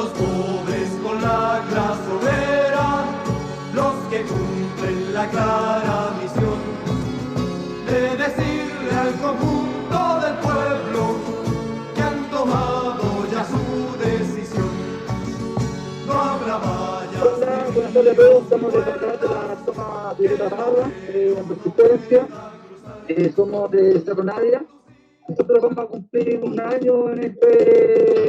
los pobres con la clase obrera, los que cumplen la clara misión de decirle al conjunto del pueblo que han tomado ya su decisión. No habrá vallas. Hola, buenas tardes a todos. Estamos de la toma Violeta Parra, en Resistencia. Somos de Cerro Navia. Nosotros vamos a cumplir un año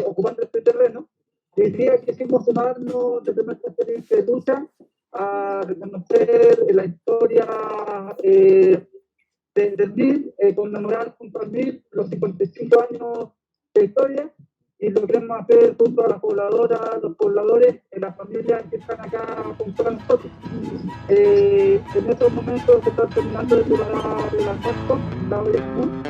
ocupando este terreno. El día quisimos sumarnos desde nuestra experiencia de lucha a reconocer la historia del MIR, conmemorar junto al MIR los 55 años de historia, y lo queremos hacer junto a las pobladoras, los pobladores, las familias que están acá junto a nosotros. En estos momentos se está terminando de preparar el almuerzo, la olla común.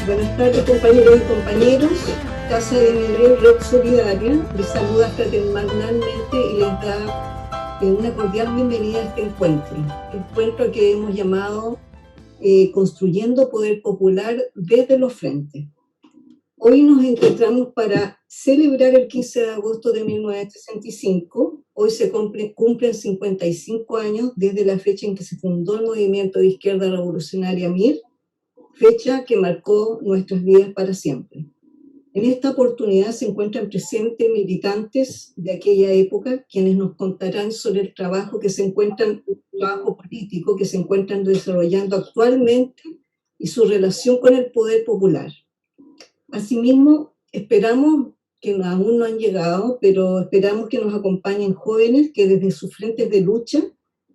Buenas tardes, compañeros y compañeros. Casa de Miguel Red Solidaria les saluda fraternalmente y les da una cordial bienvenida a este encuentro que hemos llamado Construyendo Poder Popular desde los Frentes. Hoy nos encontramos para celebrar el 15 de agosto de 1965. Hoy se cumplen 55 años desde la fecha en que se fundó el Movimiento de Izquierda Revolucionaria MIR, fecha que marcó nuestras vidas para siempre. En esta oportunidad se encuentran presentes militantes de aquella época, quienes nos contarán sobre el trabajo político que se encuentran desarrollando actualmente y su relación con el poder popular. Asimismo, esperamos que aún no han llegado, pero esperamos que nos acompañen jóvenes que desde sus frentes de lucha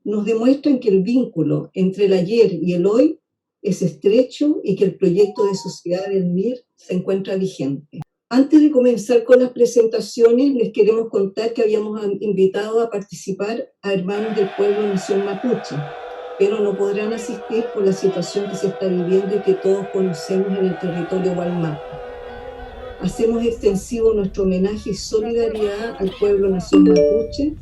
nos demuestran que el vínculo entre el ayer y el hoy es estrecho y que el proyecto de sociedad del MIR se encuentra vigente. Antes de comenzar con las presentaciones, les queremos contar que habíamos invitado a participar a hermanos del pueblo Nación Mapuche, pero no podrán asistir por la situación que se está viviendo y que todos conocemos en el territorio Gualmapu. Hacemos extensivo nuestro homenaje y solidaridad al pueblo Nación Mapuche,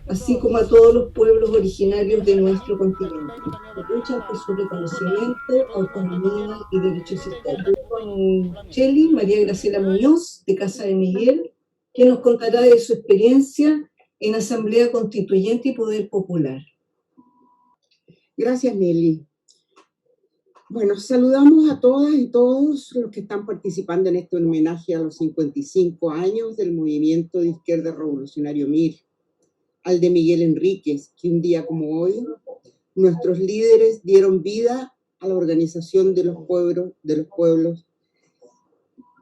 así como a todos los pueblos originarios de nuestro continente, que luchan por su reconocimiento, autonomía y derechos históricos. Con Cheli, María Graciela Muñoz, de Casa de Miguel, que nos contará de su experiencia en Asamblea Constituyente y Poder Popular. Gracias, Nelly. Bueno, saludamos a todas y todos los que están participando en este homenaje a los 55 años del Movimiento de Izquierda Revolucionario MIR, al de Miguel Enríquez, que un día como hoy, nuestros líderes dieron vida a la organización de los pueblos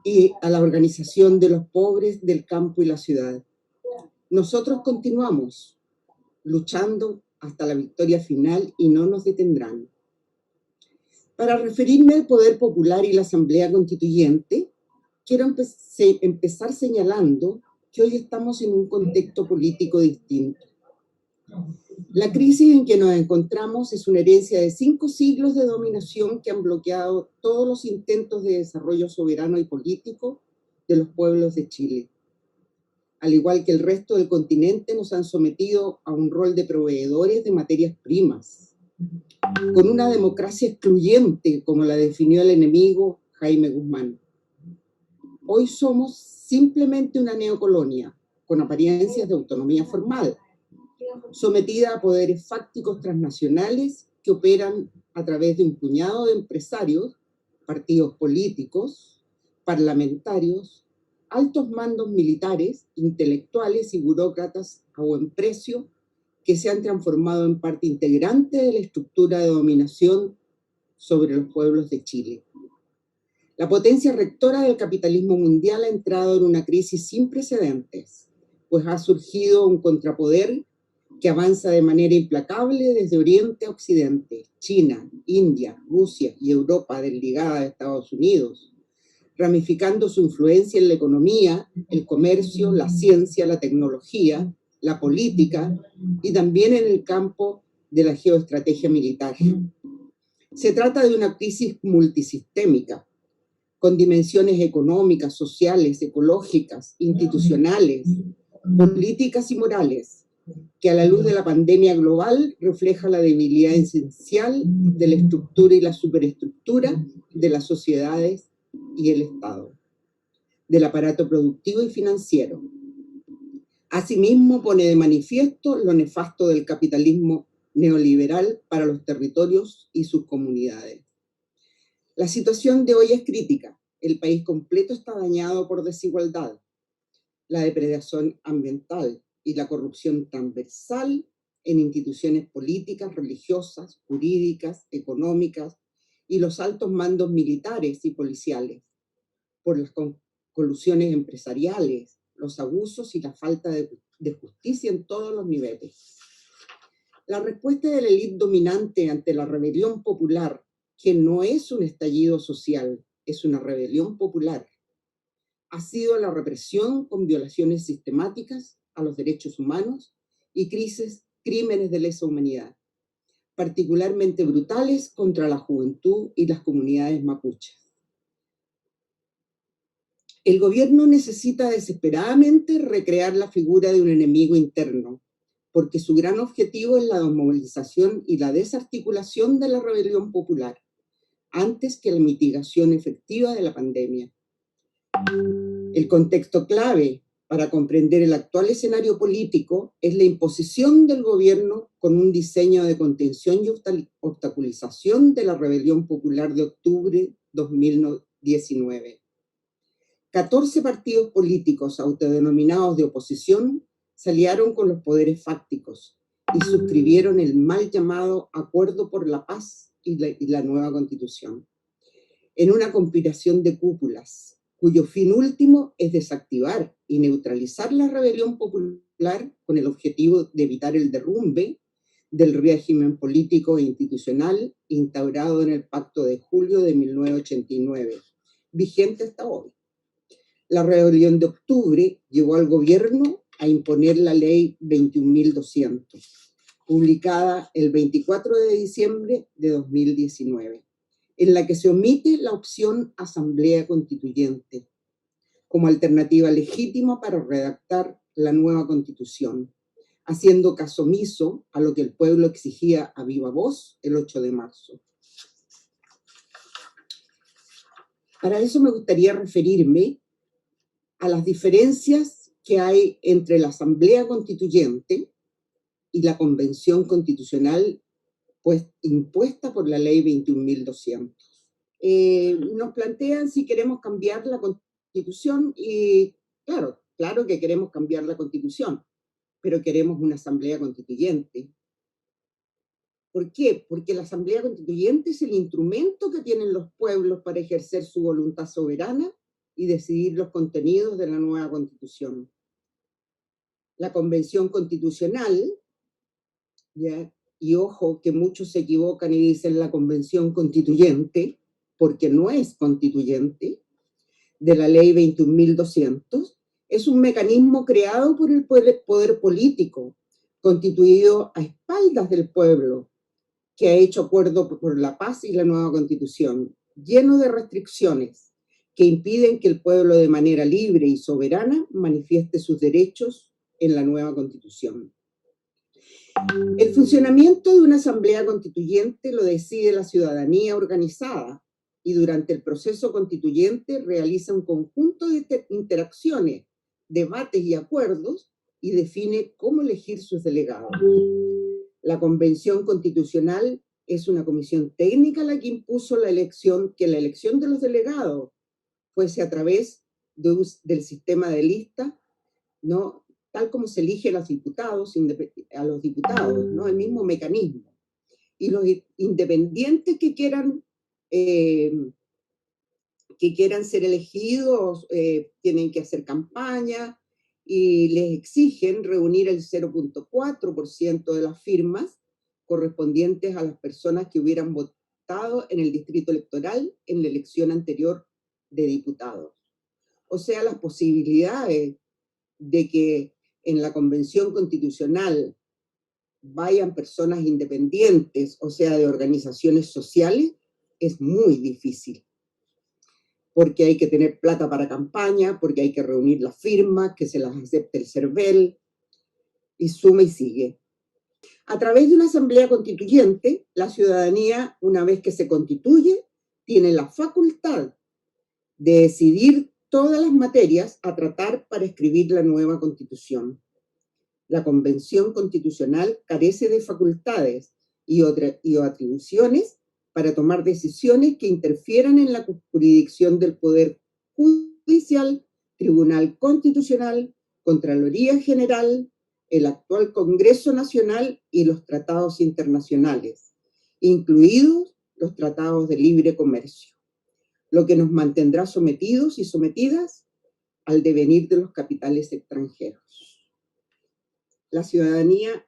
y a la organización de los pobres del campo y la ciudad. Nosotros continuamos luchando hasta la victoria final y no nos detendrán. Para referirme al Poder Popular y la Asamblea Constituyente, quiero empezar señalando que hoy estamos en un contexto político distinto. La crisis en que nos encontramos es una herencia de 5 siglos de dominación que han bloqueado todos los intentos de desarrollo soberano y político de los pueblos de Chile. Al igual que el resto del continente, nos han sometido a un rol de proveedores de materias primas, con una democracia excluyente, como la definió el enemigo Jaime Guzmán. Hoy somos simplemente una neocolonia, con apariencias de autonomía formal, sometida a poderes fácticos transnacionales que operan a través de un puñado de empresarios, partidos políticos, parlamentarios, altos mandos militares, intelectuales y burócratas a buen precio que se han transformado en parte integrante de la estructura de dominación sobre los pueblos de Chile. La potencia rectora del capitalismo mundial ha entrado en una crisis sin precedentes, pues ha surgido un contrapoder que avanza de manera implacable desde Oriente a Occidente, China, India, Rusia y Europa desligada de Estados Unidos, ramificando su influencia en la economía, el comercio, la ciencia, la tecnología, la política y también en el campo de la geoestrategia militar. Se trata de una crisis multisistémica, con dimensiones económicas, sociales, ecológicas, institucionales, políticas y morales, que a la luz de la pandemia global refleja la debilidad esencial de la estructura y la superestructura de las sociedades y el Estado, del aparato productivo y financiero. Asimismo, pone de manifiesto lo nefasto del capitalismo neoliberal para los territorios y sus comunidades. La situación de hoy es crítica. El país completo está dañado por desigualdad, la depredación ambiental y la corrupción transversal en instituciones políticas, religiosas, jurídicas, económicas y los altos mandos militares y policiales, por las colusiones empresariales, los abusos y la falta de justicia en todos los niveles. La respuesta de la élite dominante ante la rebelión popular, que no es un estallido social, es una rebelión popular, ha sido la represión con violaciones sistemáticas a los derechos humanos y crímenes de lesa humanidad, particularmente brutales contra la juventud y las comunidades mapuches. El gobierno necesita desesperadamente recrear la figura de un enemigo interno, porque su gran objetivo es la desmovilización y la desarticulación de la rebelión popular, antes que la mitigación efectiva de la pandemia. El contexto clave para comprender el actual escenario político es la imposición del gobierno con un diseño de contención y obstaculización de la rebelión popular de octubre 2019. 14 partidos políticos autodenominados de oposición se aliaron con los poderes fácticos y suscribieron el mal llamado Acuerdo por la Paz y la nueva Constitución, en una conspiración de cúpulas, cuyo fin último es desactivar y neutralizar la rebelión popular con el objetivo de evitar el derrumbe del régimen político e institucional instaurado en el Pacto de Julio de 1989, vigente hasta hoy. La rebelión de octubre llevó al gobierno a imponer la ley 21.200, publicada el 24 de diciembre de 2019, en la que se omite la opción asamblea constituyente como alternativa legítima para redactar la nueva constitución, haciendo caso omiso a lo que el pueblo exigía a viva voz el 8 de marzo. Para eso me gustaría referirme a las diferencias que hay entre la Asamblea Constituyente y la Convención Constitucional pues, impuesta por la Ley 21.200. Nos plantean si queremos cambiar la Constitución y claro que queremos cambiar la Constitución, pero queremos una Asamblea Constituyente. ¿Por qué? Porque la Asamblea Constituyente es el instrumento que tienen los pueblos para ejercer su voluntad soberana y decidir los contenidos de la nueva Constitución. La Convención Constitucional, ¿ya? Y ojo que muchos se equivocan y dicen la Convención Constituyente, porque no es constituyente, de la Ley 21.200, es un mecanismo creado por el poder político, constituido a espaldas del pueblo, que ha hecho acuerdo por la paz y la nueva Constitución, lleno de restricciones que impiden que el pueblo de manera libre y soberana manifieste sus derechos en la nueva Constitución. El funcionamiento de una asamblea constituyente lo decide la ciudadanía organizada y durante el proceso constituyente realiza un conjunto de interacciones, debates y acuerdos y define cómo elegir sus delegados. La Convención Constitucional Es una comisión técnica la que impuso la elección de los delegados fuese a través del sistema de lista, ¿no? Tal como se elige a los diputados, ¿no? El mismo mecanismo. Y los independientes que quieran ser elegidos tienen que hacer campaña y les exigen reunir el 0.4% de las firmas correspondientes a las personas que hubieran votado en el distrito electoral en la elección anterior de diputados. O sea, las posibilidades de que en la convención constitucional vayan personas independientes, o sea, de organizaciones sociales, es muy difícil. Porque hay que tener plata para campaña, porque hay que reunir las firmas, que se las acepte el CERVEL, y suma y sigue. A través de una asamblea constituyente, la ciudadanía, una vez que se constituye, tiene la facultad de decidir todas las materias a tratar para escribir la nueva Constitución. La Convención Constitucional carece de facultades y atribuciones para tomar decisiones que interfieran en la jurisdicción del Poder Judicial, Tribunal Constitucional, Contraloría General, el actual Congreso Nacional y los tratados internacionales, incluidos los tratados de libre comercio, lo que nos mantendrá sometidos y sometidas al devenir de los capitales extranjeros. La ciudadanía,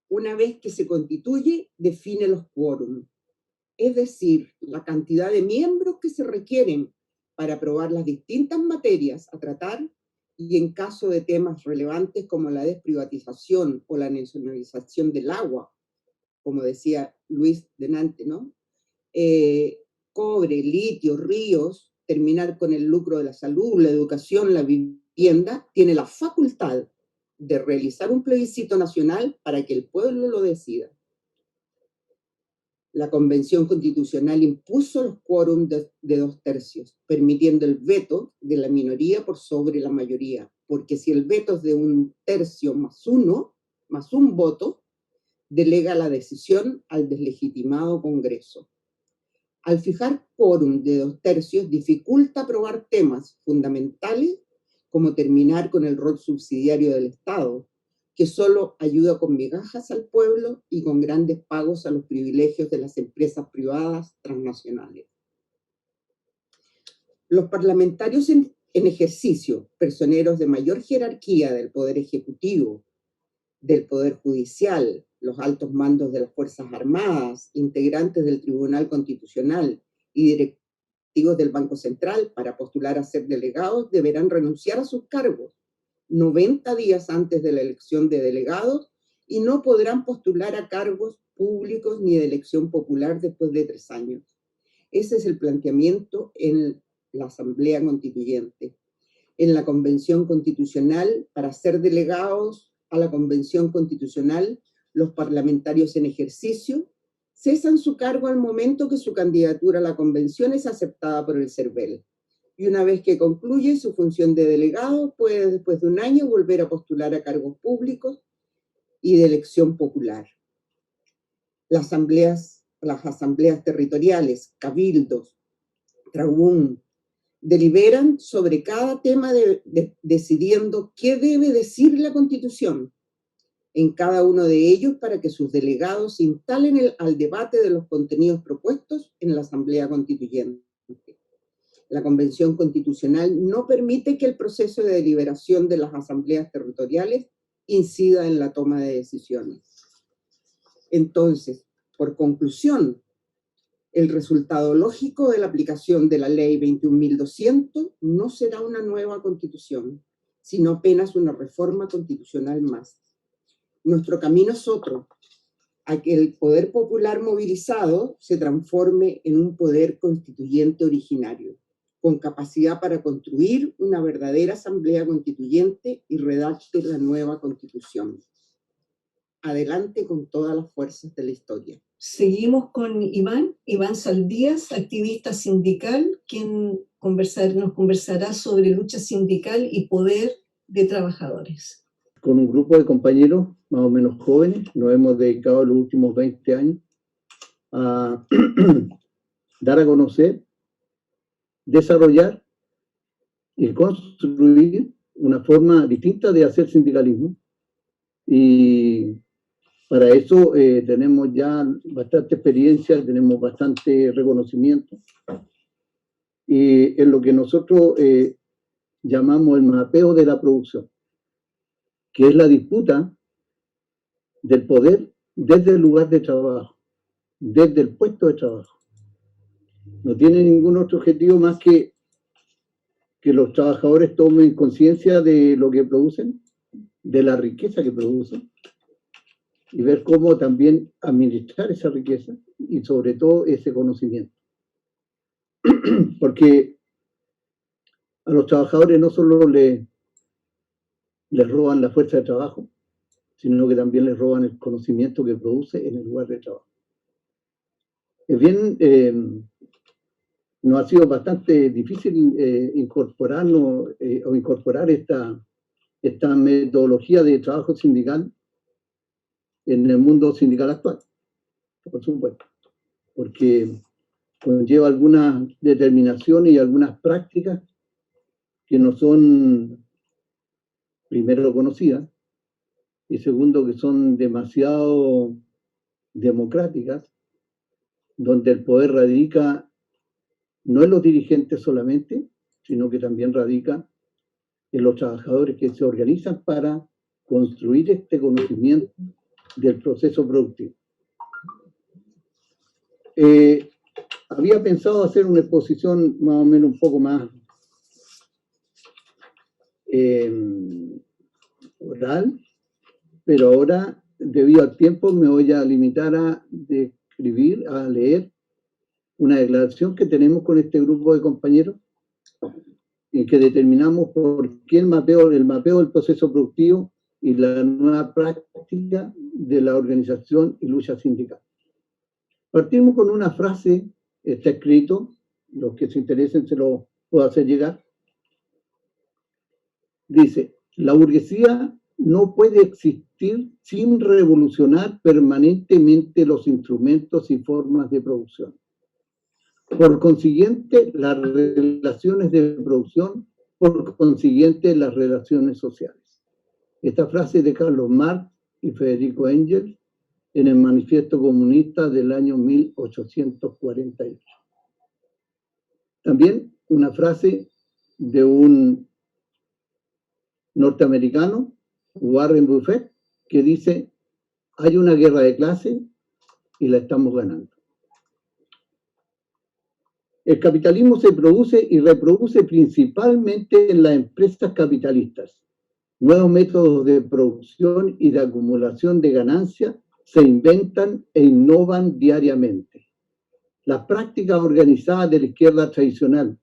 una vez que se constituye, define los quórum, es decir, la cantidad de miembros que se requieren para aprobar las distintas materias a tratar y en caso de temas relevantes como la desprivatización o la nacionalización del agua, como decía Luis delante, ¿no? Cobre, litio, ríos, terminar con el lucro de la salud, la educación, la vivienda, tiene la facultad de realizar un plebiscito nacional para que el pueblo lo decida. La Convención Constitucional impuso los quórums de 2/3, permitiendo el veto de la minoría por sobre la mayoría, porque si el veto es de 1/3 más un voto, delega la decisión al deslegitimado Congreso. Al fijar quórum de 2/3, dificulta aprobar temas fundamentales como terminar con el rol subsidiario del Estado, que solo ayuda con migajas al pueblo y con grandes pagos a los privilegios de las empresas privadas transnacionales. Los parlamentarios en ejercicio, personeros de mayor jerarquía del Poder Ejecutivo, del Poder Judicial, los altos mandos de las Fuerzas Armadas, integrantes del Tribunal Constitucional y directivos del Banco Central para postular a ser delegados, deberán renunciar a sus cargos 90 días antes de la elección de delegados y no podrán postular a cargos públicos ni de elección popular después de 3 años. Ese es el planteamiento en la Asamblea Constituyente. En la Convención Constitucional, para ser delegados a la Convención Constitucional, los parlamentarios en ejercicio cesan su cargo al momento que su candidatura a la Convención es aceptada por el CERVEL. Y una vez que concluye su función de delegado, puede después de 1 año volver a postular a cargos públicos y de elección popular. Las asambleas territoriales, cabildos, trabún, deliberan sobre cada tema decidiendo qué debe decir la Constitución en cada uno de ellos para que sus delegados se instalen al debate de los contenidos propuestos en la Asamblea Constituyente. La Convención Constitucional no permite que el proceso de deliberación de las asambleas territoriales incida en la toma de decisiones. Entonces, por conclusión, el resultado lógico de la aplicación de la Ley 21.200 no será una nueva Constitución, sino apenas una reforma constitucional más. Nuestro camino es otro, a que el poder popular movilizado se transforme en un poder constituyente originario, con capacidad para construir una verdadera asamblea constituyente y redacte la nueva Constitución. Adelante con todas las fuerzas de la historia. Seguimos con Iván Saldías, activista sindical, quien nos conversará sobre lucha sindical y poder de trabajadores. Con un grupo de compañeros más o menos jóvenes, nos hemos dedicado los últimos 20 años a dar a conocer, desarrollar y construir una forma distinta de hacer sindicalismo. Y para eso tenemos ya bastante experiencia, tenemos bastante reconocimiento. Y en lo que nosotros llamamos el mapeo de la producción, que es la disputa del poder desde el lugar de trabajo, desde el puesto de trabajo. No tiene ningún otro objetivo más que los trabajadores tomen conciencia de lo que producen, de la riqueza que producen, y ver cómo también administrar esa riqueza y sobre todo ese conocimiento. Porque a los trabajadores no solo les roban la fuerza de trabajo, sino que también les roban el conocimiento que produce en el lugar de trabajo. Es bien, nos ha sido bastante difícil incorporarnos o incorporar esta metodología de trabajo sindical en el mundo sindical actual, por supuesto, porque conlleva algunas determinaciones y algunas prácticas que no son, primero, conocidas, y segundo, que son demasiado democráticas, donde el poder radica no en los dirigentes solamente, sino que también radica en los trabajadores que se organizan para construir este conocimiento del proceso productivo. Había pensado hacer una exposición más o menos un poco más oral, pero ahora, debido al tiempo, me voy a limitar a describir, a leer una declaración que tenemos con este grupo de compañeros en que determinamos por qué el mapeo del proceso productivo y la nueva práctica de la organización y lucha sindical. Partimos con una frase, está escrito, los que se interesen se lo puedo hacer llegar. Dice: la burguesía no puede existir sin revolucionar permanentemente los instrumentos y formas de producción. Por consiguiente, las relaciones de producción, por consiguiente, las relaciones sociales. Esta frase es de Carlos Marx y Federico Engels en el Manifiesto Comunista del año 1848. También una frase de un norteamericano, Warren Buffett, que dice: hay una guerra de clases y la estamos ganando. El capitalismo se produce y reproduce principalmente en las empresas capitalistas. Nuevos métodos de producción y de acumulación de ganancias se inventan e innovan diariamente. Las prácticas organizadas de la izquierda tradicional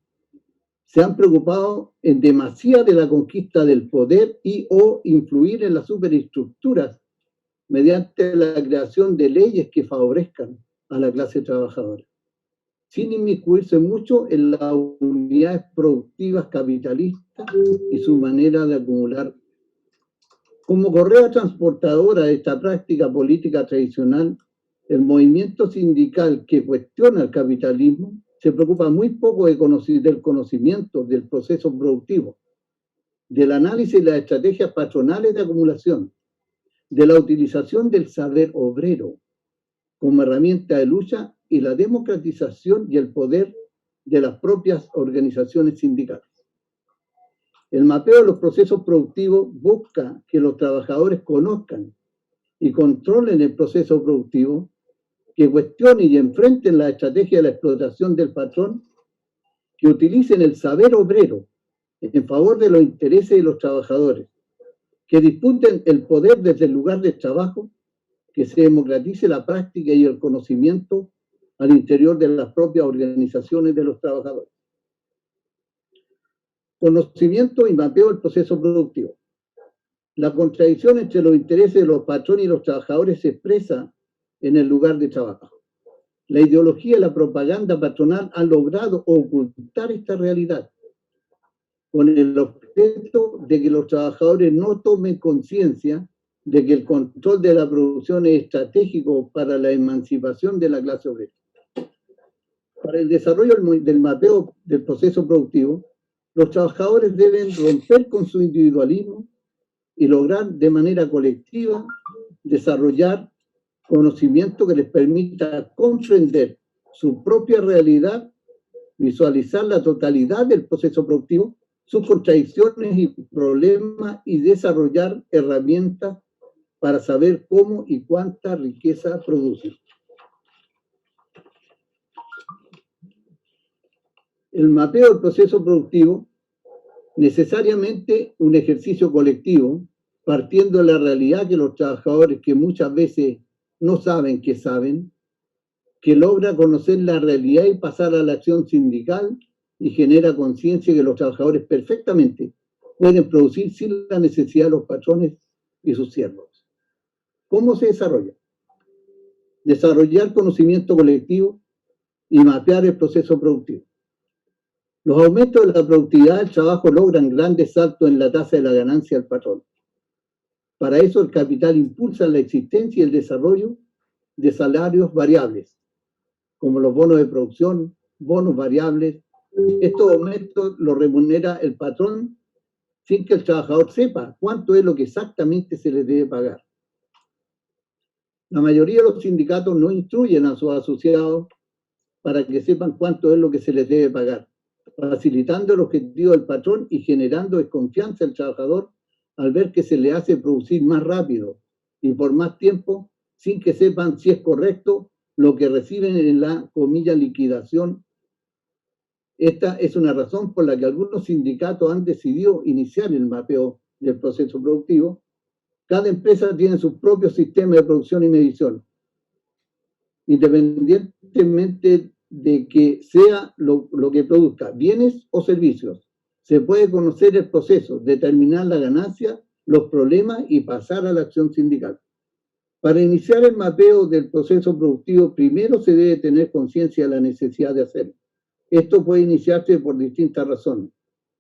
se han preocupado en demasía de la conquista del poder y o influir en las superestructuras mediante la creación de leyes que favorezcan a la clase trabajadora, sin inmiscuirse mucho en las unidades productivas capitalistas y su manera de acumular. Como correa transportadora de esta práctica política tradicional, el movimiento sindical que cuestiona el capitalismo se preocupa muy poco del conocimiento del proceso productivo, del análisis de las estrategias patronales de acumulación, de la utilización del saber obrero como herramienta de lucha y la democratización y el poder de las propias organizaciones sindicales. El mapeo de los procesos productivos busca que los trabajadores conozcan y controlen el proceso productivo, que cuestionen y enfrenten la estrategia de la explotación del patrón, que utilicen el saber obrero en favor de los intereses de los trabajadores, que disputen el poder desde el lugar de trabajo, que se democratice la práctica y el conocimiento al interior de las propias organizaciones de los trabajadores. Conocimiento y mapeo del proceso productivo. La contradicción entre los intereses de los patrones y los trabajadores se expresa en el lugar de trabajo. La ideología y la propaganda patronal han logrado ocultar esta realidad, con el objeto de que los trabajadores no tomen conciencia de que el control de la producción es estratégico para la emancipación de la clase obrera. Para el desarrollo del mapeo del proceso productivo, los trabajadores deben romper con su individualismo y lograr de manera colectiva desarrollar conocimiento que les permita comprender su propia realidad, visualizar la totalidad del proceso productivo, sus contradicciones y problemas y desarrollar herramientas para saber cómo y cuánta riqueza producen. El mapeo del proceso productivo, necesariamente un ejercicio colectivo, partiendo de la realidad que los trabajadores que muchas veces no saben que saben, que logra conocer la realidad y pasar a la acción sindical y genera conciencia que los trabajadores perfectamente pueden producir sin la necesidad de los patrones y sus siervos. ¿Cómo se desarrolla? Desarrollar conocimiento colectivo y mapear el proceso productivo. Los aumentos de la productividad del trabajo logran grandes saltos en la tasa de la ganancia del patrón. Para eso el capital impulsa la existencia y el desarrollo de salarios variables, como los bonos de producción, bonos variables. Estos aumentos los remunera el patrón sin que el trabajador sepa cuánto es lo que exactamente se le debe pagar. La mayoría de los sindicatos no instruyen a sus asociados para que sepan cuánto es lo que se les debe pagar, facilitando el objetivo del patrón y generando desconfianza al trabajador al ver que se le hace producir más rápido y por más tiempo sin que sepan si es correcto lo que reciben en la comilla liquidación. Esta es una razón por la que algunos sindicatos han decidido iniciar el mapeo del proceso productivo. Cada empresa tiene su propio sistema de producción y medición, independientemente de que sea lo que produzca, bienes o servicios. Se puede conocer el proceso, determinar la ganancia, los problemas y pasar a la acción sindical. Para iniciar el mapeo del proceso productivo, primero se debe tener conciencia de la necesidad de hacerlo. Esto puede iniciarse por distintas razones.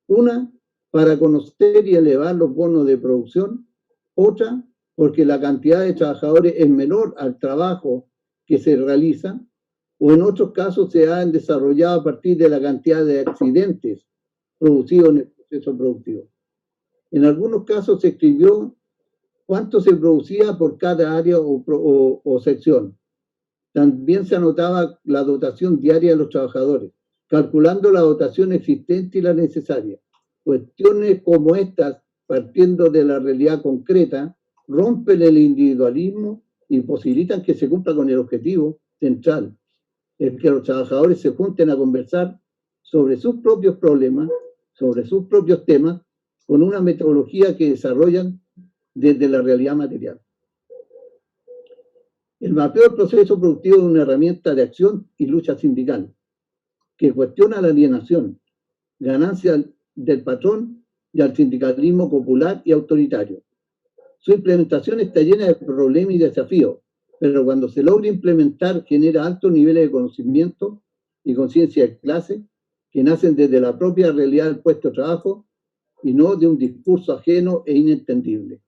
Una, para conocer y elevar los bonos de producción. Otra, porque la cantidad de trabajadores es menor al trabajo que se realiza, o en otros casos se han desarrollado a partir de la cantidad de accidentes producidos en el proceso productivo. En algunos casos se escribió cuánto se producía por cada área o sección. También se anotaba la dotación diaria de los trabajadores, calculando la dotación existente y la necesaria. Cuestiones como estas, partiendo de la realidad concreta, rompen el individualismo y posibilitan que se cumpla con el objetivo central, el que los trabajadores se junten a conversar sobre sus propios problemas, sobre sus propios temas, con una metodología que desarrollan desde la realidad material. El mapeo del proceso productivo es una herramienta de acción y lucha sindical que cuestiona la alienación, ganancia del patrón y al sindicalismo popular y autoritario. Su implementación está llena de problemas y desafíos, pero cuando se logra implementar genera altos niveles de conocimiento y conciencia de clase que nacen desde la propia realidad del puesto de trabajo y no de un discurso ajeno e inentendible.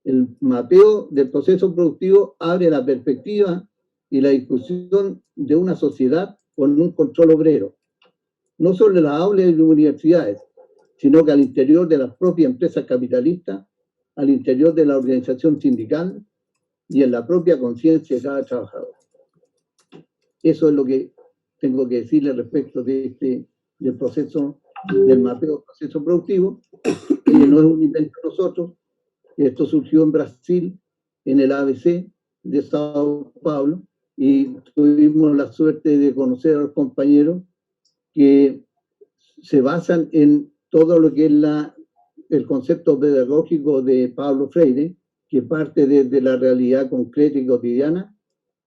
El mapeo del proceso productivo abre la perspectiva y la discusión de una sociedad con un control obrero, no solo en las aulas y las universidades, sino que al interior de las propias empresas capitalistas, al interior de la organización sindical y en la propia conciencia de cada trabajador. Eso es lo que tengo que decirle respecto del proceso, del mapeo del proceso productivo, que no es un invento de nosotros. Esto surgió en Brasil, en el ABC de Sao Paulo, y tuvimos la suerte de conocer a los compañeros que se basan en todo lo que es el concepto pedagógico de Paulo Freire, que parte desde la realidad concreta y cotidiana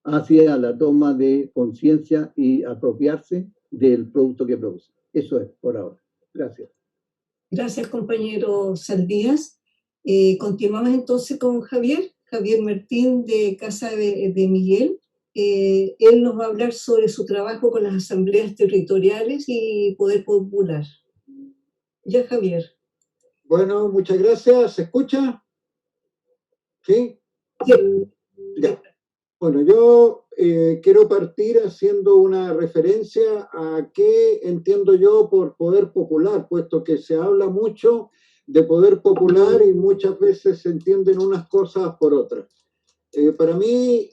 hacia la toma de conciencia y apropiarse del producto que produce. Eso es por ahora. Gracias. Gracias, compañero Saldías. Continuamos entonces con Javier Martín de Casa de Miguel. Él nos va a hablar sobre su trabajo con las asambleas territoriales y poder popular. Ya, Javier. Bueno, muchas gracias. ¿Se escucha? ¿Sí? Sí. Ya. Bueno, yo quiero partir haciendo una referencia a qué entiendo yo por poder popular, puesto que se habla mucho de poder popular y muchas veces se entienden unas cosas por otras. Para mí,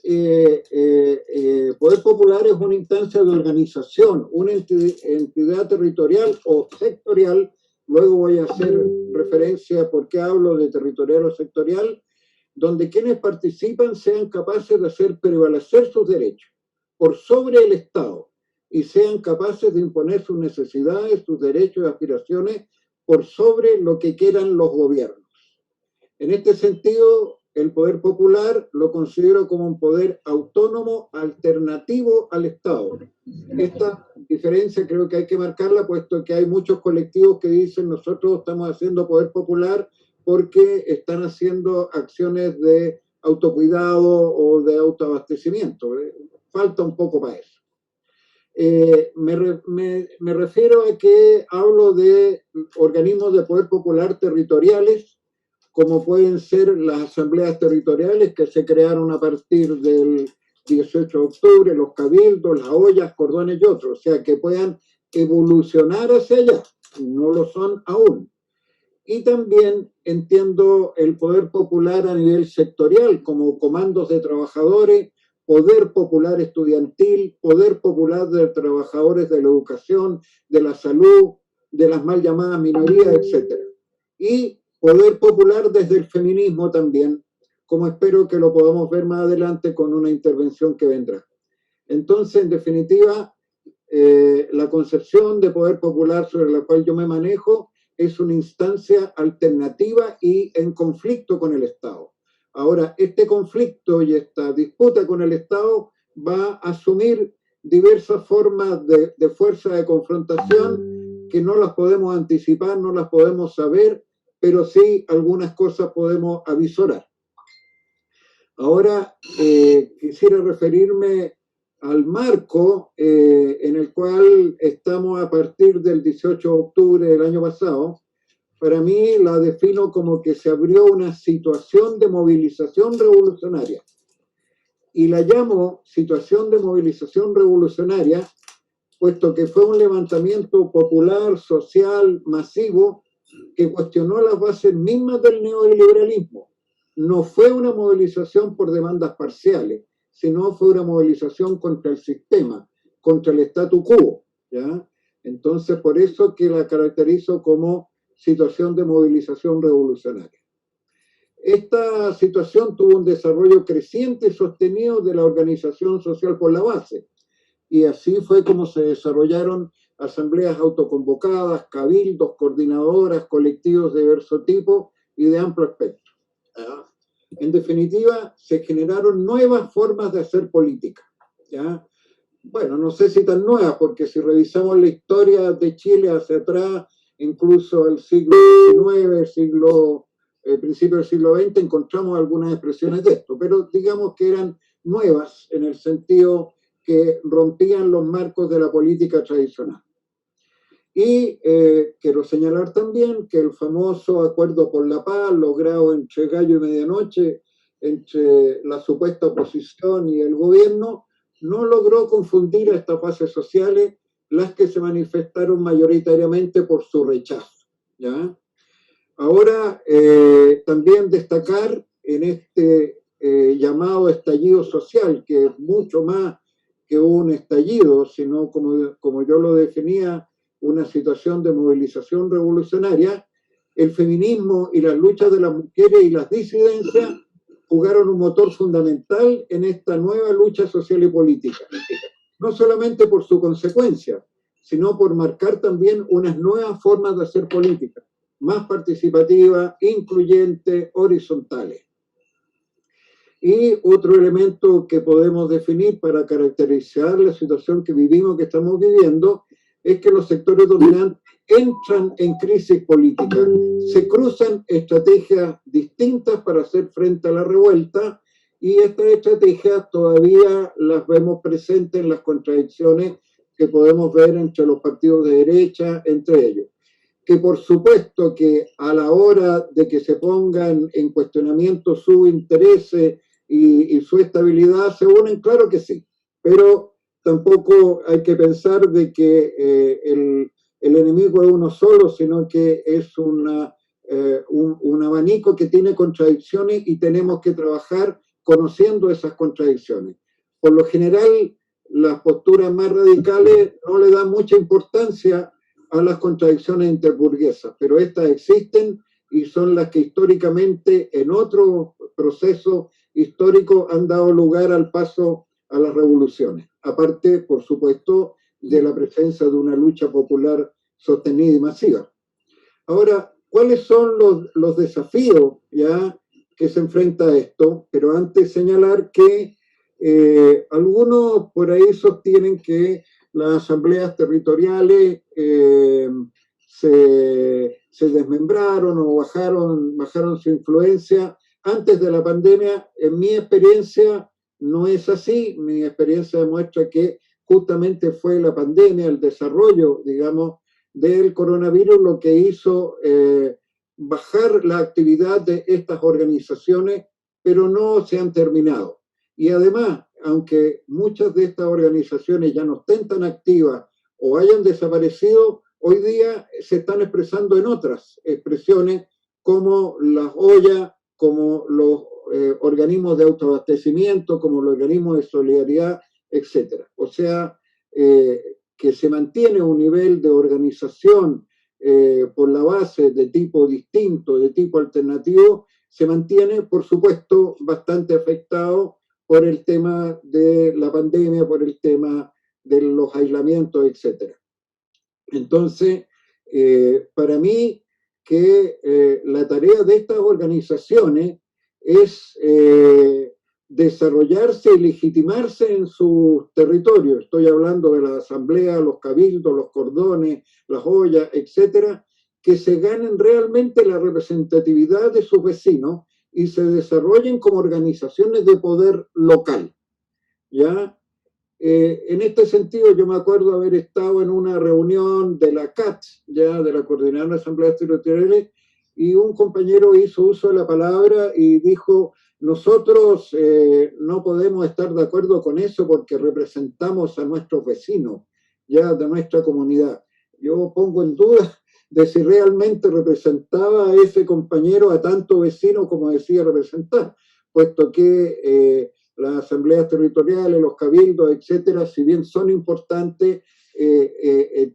poder popular es una instancia de organización, una entidad territorial o sectorial. Luego voy a hacer referencia a por qué hablo de territorial o sectorial, donde quienes participan sean capaces de hacer prevalecer sus derechos por sobre el Estado y sean capaces de imponer sus necesidades, sus derechos y aspiraciones por sobre lo que quieran los gobiernos. En este sentido, el poder popular lo considero como un poder autónomo alternativo al Estado. Esta diferencia creo que hay que marcarla, puesto que hay muchos colectivos que dicen nosotros estamos haciendo poder popular porque están haciendo acciones de autocuidado o de autoabastecimiento. Falta un poco para eso. Me refiero a que hablo de organismos de poder popular territoriales, como pueden ser las asambleas territoriales que se crearon a partir del 18 de octubre, los cabildos, las ollas, cordones y otros, o sea, que puedan evolucionar hacia allá, no lo son aún. Y también entiendo el poder popular a nivel sectorial, como comandos de trabajadores, poder popular estudiantil, poder popular de trabajadores de la educación, de la salud, de las mal llamadas minorías, etc. Y poder popular desde el feminismo también, como espero que lo podamos ver más adelante con una intervención que vendrá. Entonces, en definitiva, la concepción de poder popular sobre la cual yo me manejo es una instancia alternativa y en conflicto con el Estado. Ahora, este conflicto y esta disputa con el Estado va a asumir diversas formas de fuerza de confrontación que no las podemos anticipar, no las podemos saber, pero sí algunas cosas podemos avisorar. Ahora, quisiera referirme al marco en el cual estamos a partir del 18 de octubre del año pasado. Para mí la defino como que se abrió una situación de movilización revolucionaria. Y la llamo situación de movilización revolucionaria, puesto que fue un levantamiento popular, social, masivo, que cuestionó las bases mismas del neoliberalismo. No fue una movilización por demandas parciales, sino fue una movilización contra el sistema, contra el statu quo, ¿ya? Entonces, por eso que la caracterizo como situación de movilización revolucionaria. Esta situación tuvo un desarrollo creciente y sostenido de la organización social por la base, y así fue como se desarrollaron asambleas autoconvocadas, cabildos, coordinadoras, colectivos de diverso tipo y de amplio espectro. ¿Ya? En definitiva, se generaron nuevas formas de hacer política, ¿ya? Bueno, no sé si tan nuevas, porque si revisamos la historia de Chile hacia atrás, incluso el siglo XIX, principio del siglo XX, encontramos algunas expresiones de esto, pero digamos que eran nuevas en el sentido que rompían los marcos de la política tradicional. Y quiero señalar también que el famoso acuerdo por la paz, logrado entre gallo y medianoche, entre la supuesta oposición y el gobierno, no logró confundir a estas bases sociales, las que se manifestaron mayoritariamente por su rechazo, ¿ya? Ahora, también destacar en este llamado estallido social, que es mucho más que un estallido, sino como yo lo definía, una situación de movilización revolucionaria, el feminismo y las luchas de las mujeres y las disidencias jugaron un motor fundamental en esta nueva lucha social y política, no solamente por su consecuencia, sino por marcar también unas nuevas formas de hacer política, más participativas, incluyentes, horizontales. Y otro elemento que podemos definir para caracterizar la situación que vivimos, que estamos viviendo, es que los sectores dominantes entran en crisis política, se cruzan estrategias distintas para hacer frente a la revuelta, y estas estrategias todavía las vemos presentes en las contradicciones que podemos ver entre los partidos de derecha, entre ellos. que por supuesto que a la hora de que se pongan en cuestionamiento su interés y su estabilidad se unen, claro que sí, pero tampoco hay que pensar de que el enemigo es uno solo, sino que es un abanico que tiene contradicciones y tenemos que trabajar conociendo esas contradicciones. Por lo general, las posturas más radicales no le dan mucha importancia a las contradicciones interburguesas, pero estas existen y son las que históricamente en otro proceso histórico han dado lugar al paso a las revoluciones, aparte, por supuesto, de la presencia de una lucha popular sostenida y masiva. Ahora, ¿cuáles son los desafíos ya que se enfrenta a esto? Pero antes señalar que algunos por ahí sostienen que las asambleas territoriales se desmembraron o bajaron su influencia antes de la pandemia. En mi experiencia no es así. Mi experiencia demuestra que justamente fue la pandemia, el desarrollo, digamos, del coronavirus lo que hizo bajar la actividad de estas organizaciones, pero no se han terminado. Y además, aunque muchas de estas organizaciones ya no estén tan activas o hayan desaparecido, hoy día se están expresando en otras expresiones como las ollas, como los organismos de autoabastecimiento, como los organismos de solidaridad, etc. O sea, que se mantiene un nivel de organización por la base de tipo distinto, de tipo alternativo, se mantiene, por supuesto, bastante afectado por el tema de la pandemia, por el tema de los aislamientos, etc. Entonces, para mí, que la tarea de estas organizaciones es desarrollarse y legitimarse en sus territorios. Estoy hablando de la asamblea, los cabildos, los cordones, las ollas, etcétera, que se ganen realmente la representatividad de sus vecinos y se desarrollen como organizaciones de poder local. ¿Ya? En este sentido, yo me acuerdo haber estado en una reunión de la CAT, ya de la Coordinadora de Asambleas Territoriales, y un compañero hizo uso de la palabra y dijo: nosotros no podemos estar de acuerdo con eso porque representamos a nuestros vecinos, ya de nuestra comunidad. Yo pongo en duda de si realmente representaba a ese compañero a tanto vecino como decía representar, puesto que las asambleas territoriales, los cabildos, etcétera, si bien son importantes,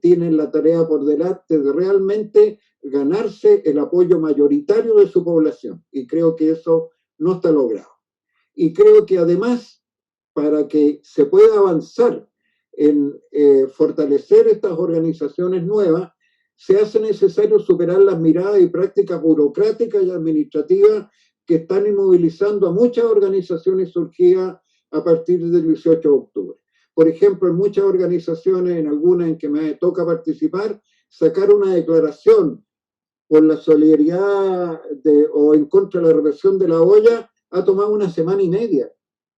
tienen la tarea por delante de realmente ganarse el apoyo mayoritario de su población, y creo que eso no está logrado. Y creo que además, para que se pueda avanzar en fortalecer estas organizaciones nuevas, se hace necesario superar las miradas y prácticas burocráticas y administrativas que están inmovilizando a muchas organizaciones surgidas a partir del 18 de octubre. Por ejemplo, en muchas organizaciones, en algunas en que me toca participar, sacar una declaración por la solidaridad o en contra de la represión de la olla ha tomado una semana y media,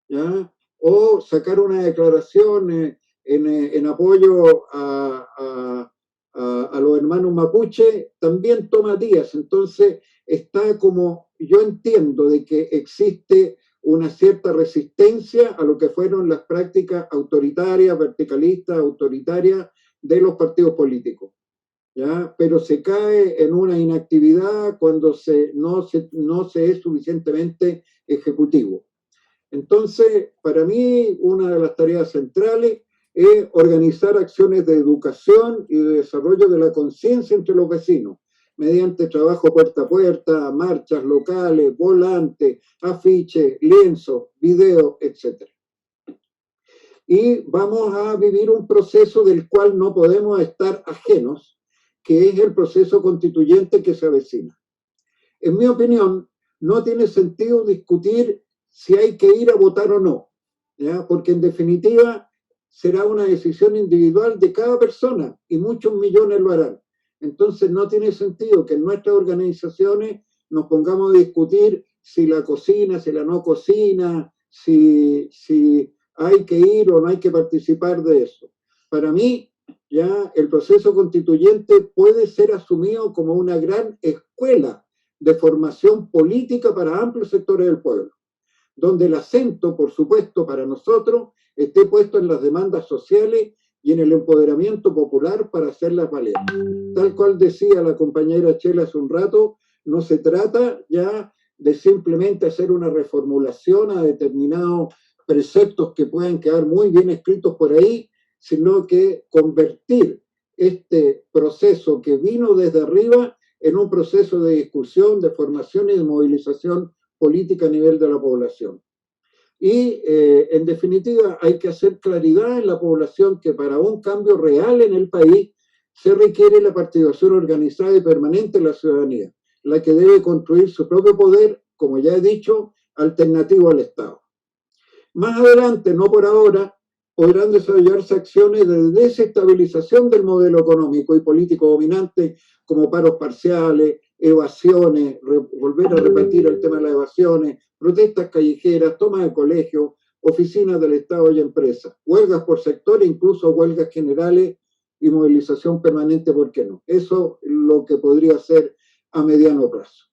¿ya? O sacar una declaración en apoyo a los hermanos mapuche también toma días. Entonces está como, yo entiendo de que existe una cierta resistencia a lo que fueron las prácticas autoritarias, verticalistas, autoritarias de los partidos políticos, ¿ya? Pero se cae en una inactividad cuando no se es suficientemente ejecutivo. Entonces, para mí, una de las tareas centrales es organizar acciones de educación y de desarrollo de la conciencia entre los vecinos, mediante trabajo puerta a puerta, marchas locales, volantes, afiches, lienzos, videos, etc. Y vamos a vivir un proceso del cual no podemos estar ajenos, que es el proceso constituyente que se avecina. En mi opinión, no tiene sentido discutir si hay que ir a votar o no, ¿ya? Porque en definitiva será una decisión individual de cada persona y muchos millones lo harán. Entonces no tiene sentido que en nuestras organizaciones nos pongamos a discutir si la cocina, si la no cocina, si hay que ir o no hay que participar de eso. Para mí, ya el proceso constituyente puede ser asumido como una gran escuela de formación política para amplios sectores del pueblo, donde el acento, por supuesto, para nosotros, esté puesto en las demandas sociales y en el empoderamiento popular para hacerlas valer. Tal cual decía la compañera Chela hace un rato, no se trata ya de simplemente hacer una reformulación a determinados preceptos que puedan quedar muy bien escritos por ahí, sino que convertir este proceso que vino desde arriba en un proceso de discusión, de formación y de movilización política a nivel de la población. Y en definitiva hay que hacer claridad en la población que para un cambio real en el país se requiere la participación organizada y permanente de la ciudadanía, la que debe construir su propio poder, como ya he dicho, alternativo al Estado. Más adelante, no por ahora, podrán desarrollarse acciones de desestabilización del modelo económico y político dominante, como paros parciales, evasiones, volver a repetir el tema de las evasiones, protestas callejeras, toma de colegios, oficinas del Estado y empresas, huelgas por sector, incluso huelgas generales y movilización permanente, ¿por qué no? Eso es lo que podría ser a mediano plazo.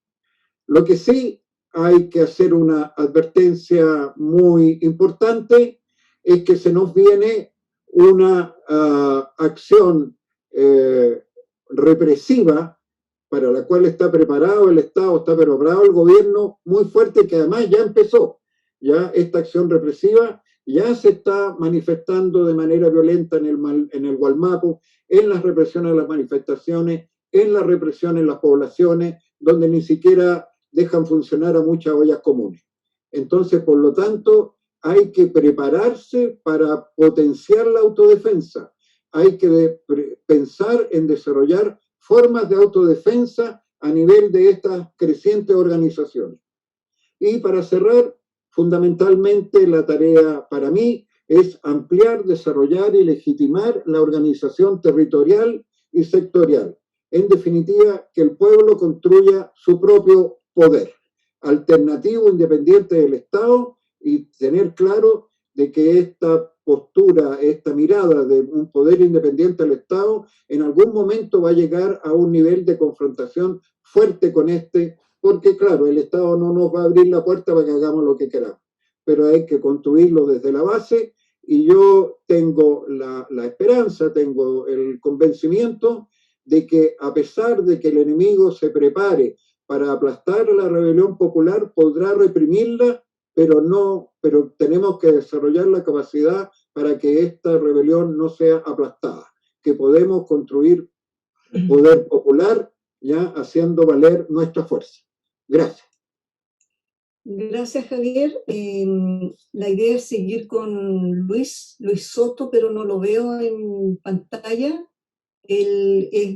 Lo que sí hay que hacer una advertencia muy importante es que se nos viene una acción represiva para la cual está preparado el Estado, está preparado el gobierno muy fuerte, que además ya empezó. Ya esta acción represiva ya se está manifestando de manera violenta en el Gualmapu, en las represiones a las manifestaciones, en la represión en las poblaciones, donde ni siquiera dejan funcionar a muchas ollas comunes. Entonces, por lo tanto, hay que prepararse para potenciar la autodefensa. Hay que pensar en desarrollar formas de autodefensa a nivel de estas crecientes organizaciones. Y para cerrar, fundamentalmente la tarea para mí es ampliar, desarrollar y legitimar la organización territorial y sectorial. En definitiva, que el pueblo construya su propio poder, alternativo, independiente del Estado, y tener claro de que esta postura, esta mirada de un poder independiente del Estado, en algún momento va a llegar a un nivel de confrontación fuerte con porque claro, el Estado no nos va a abrir la puerta para que hagamos lo que queramos, pero hay que construirlo desde la base, y yo tengo la esperanza, tengo el convencimiento de que a pesar de que el enemigo se prepare para aplastar la rebelión popular, podrá reprimirla, pero tenemos que desarrollar la capacidad para que esta rebelión no sea aplastada, que podemos construir poder popular ya haciendo valer nuestra fuerza. Gracias. Gracias, Javier. La idea es seguir con Luis Soto, pero no lo veo en pantalla. Él es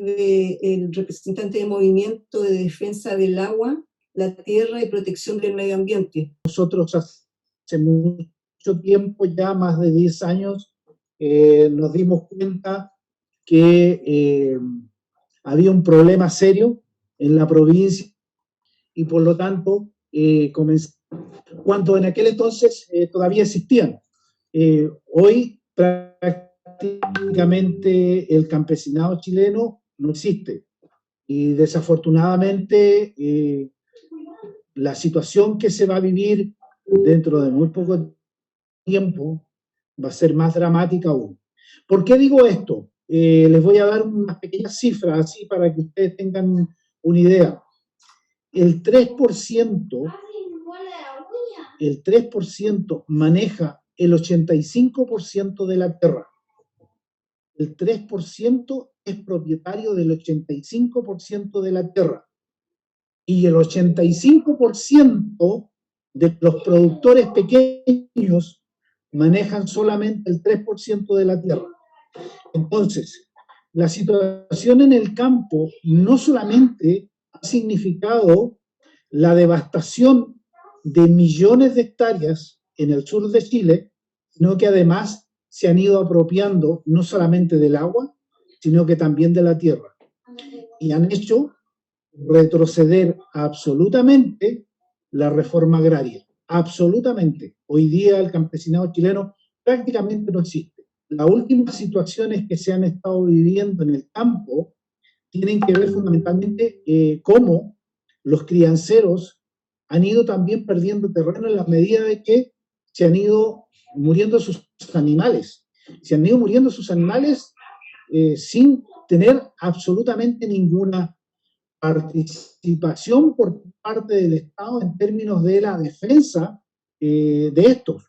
el representante del Movimiento de Defensa del Agua, la Tierra y Protección del Medio Ambiente. Nosotros hace mucho tiempo, ya más de 10 años, nos dimos cuenta que había un problema serio en la provincia y por lo tanto, cuando en aquel entonces todavía existían. Hoy prácticamente el campesinado chileno no existe y desafortunadamente la situación que se va a vivir dentro de muy poco tiempo va a ser más dramática aún. ¿Por qué digo esto? Les voy a dar unas pequeñas cifras así para que ustedes tengan una idea. El 3% maneja el 85% de la tierra. El 3% es propietario del 85% de la tierra. Y el 85% de los productores pequeños manejan solamente el 3% de la tierra. Entonces, la situación en el campo no solamente ha significado la devastación de millones de hectáreas en el sur de Chile, sino que además se han ido apropiando no solamente del agua, sino que también de la tierra. Y han hecho retroceder absolutamente la reforma agraria. Absolutamente. Hoy día el campesinado chileno prácticamente no existe. las últimas situaciones que se han estado viviendo en el campo tienen que ver fundamentalmente cómo los crianceros han ido también perdiendo terreno en la medida de que se han ido muriendo sus animales. Se han ido muriendo sus animales sin tener absolutamente ninguna participación por parte del Estado en términos de la defensa de estos.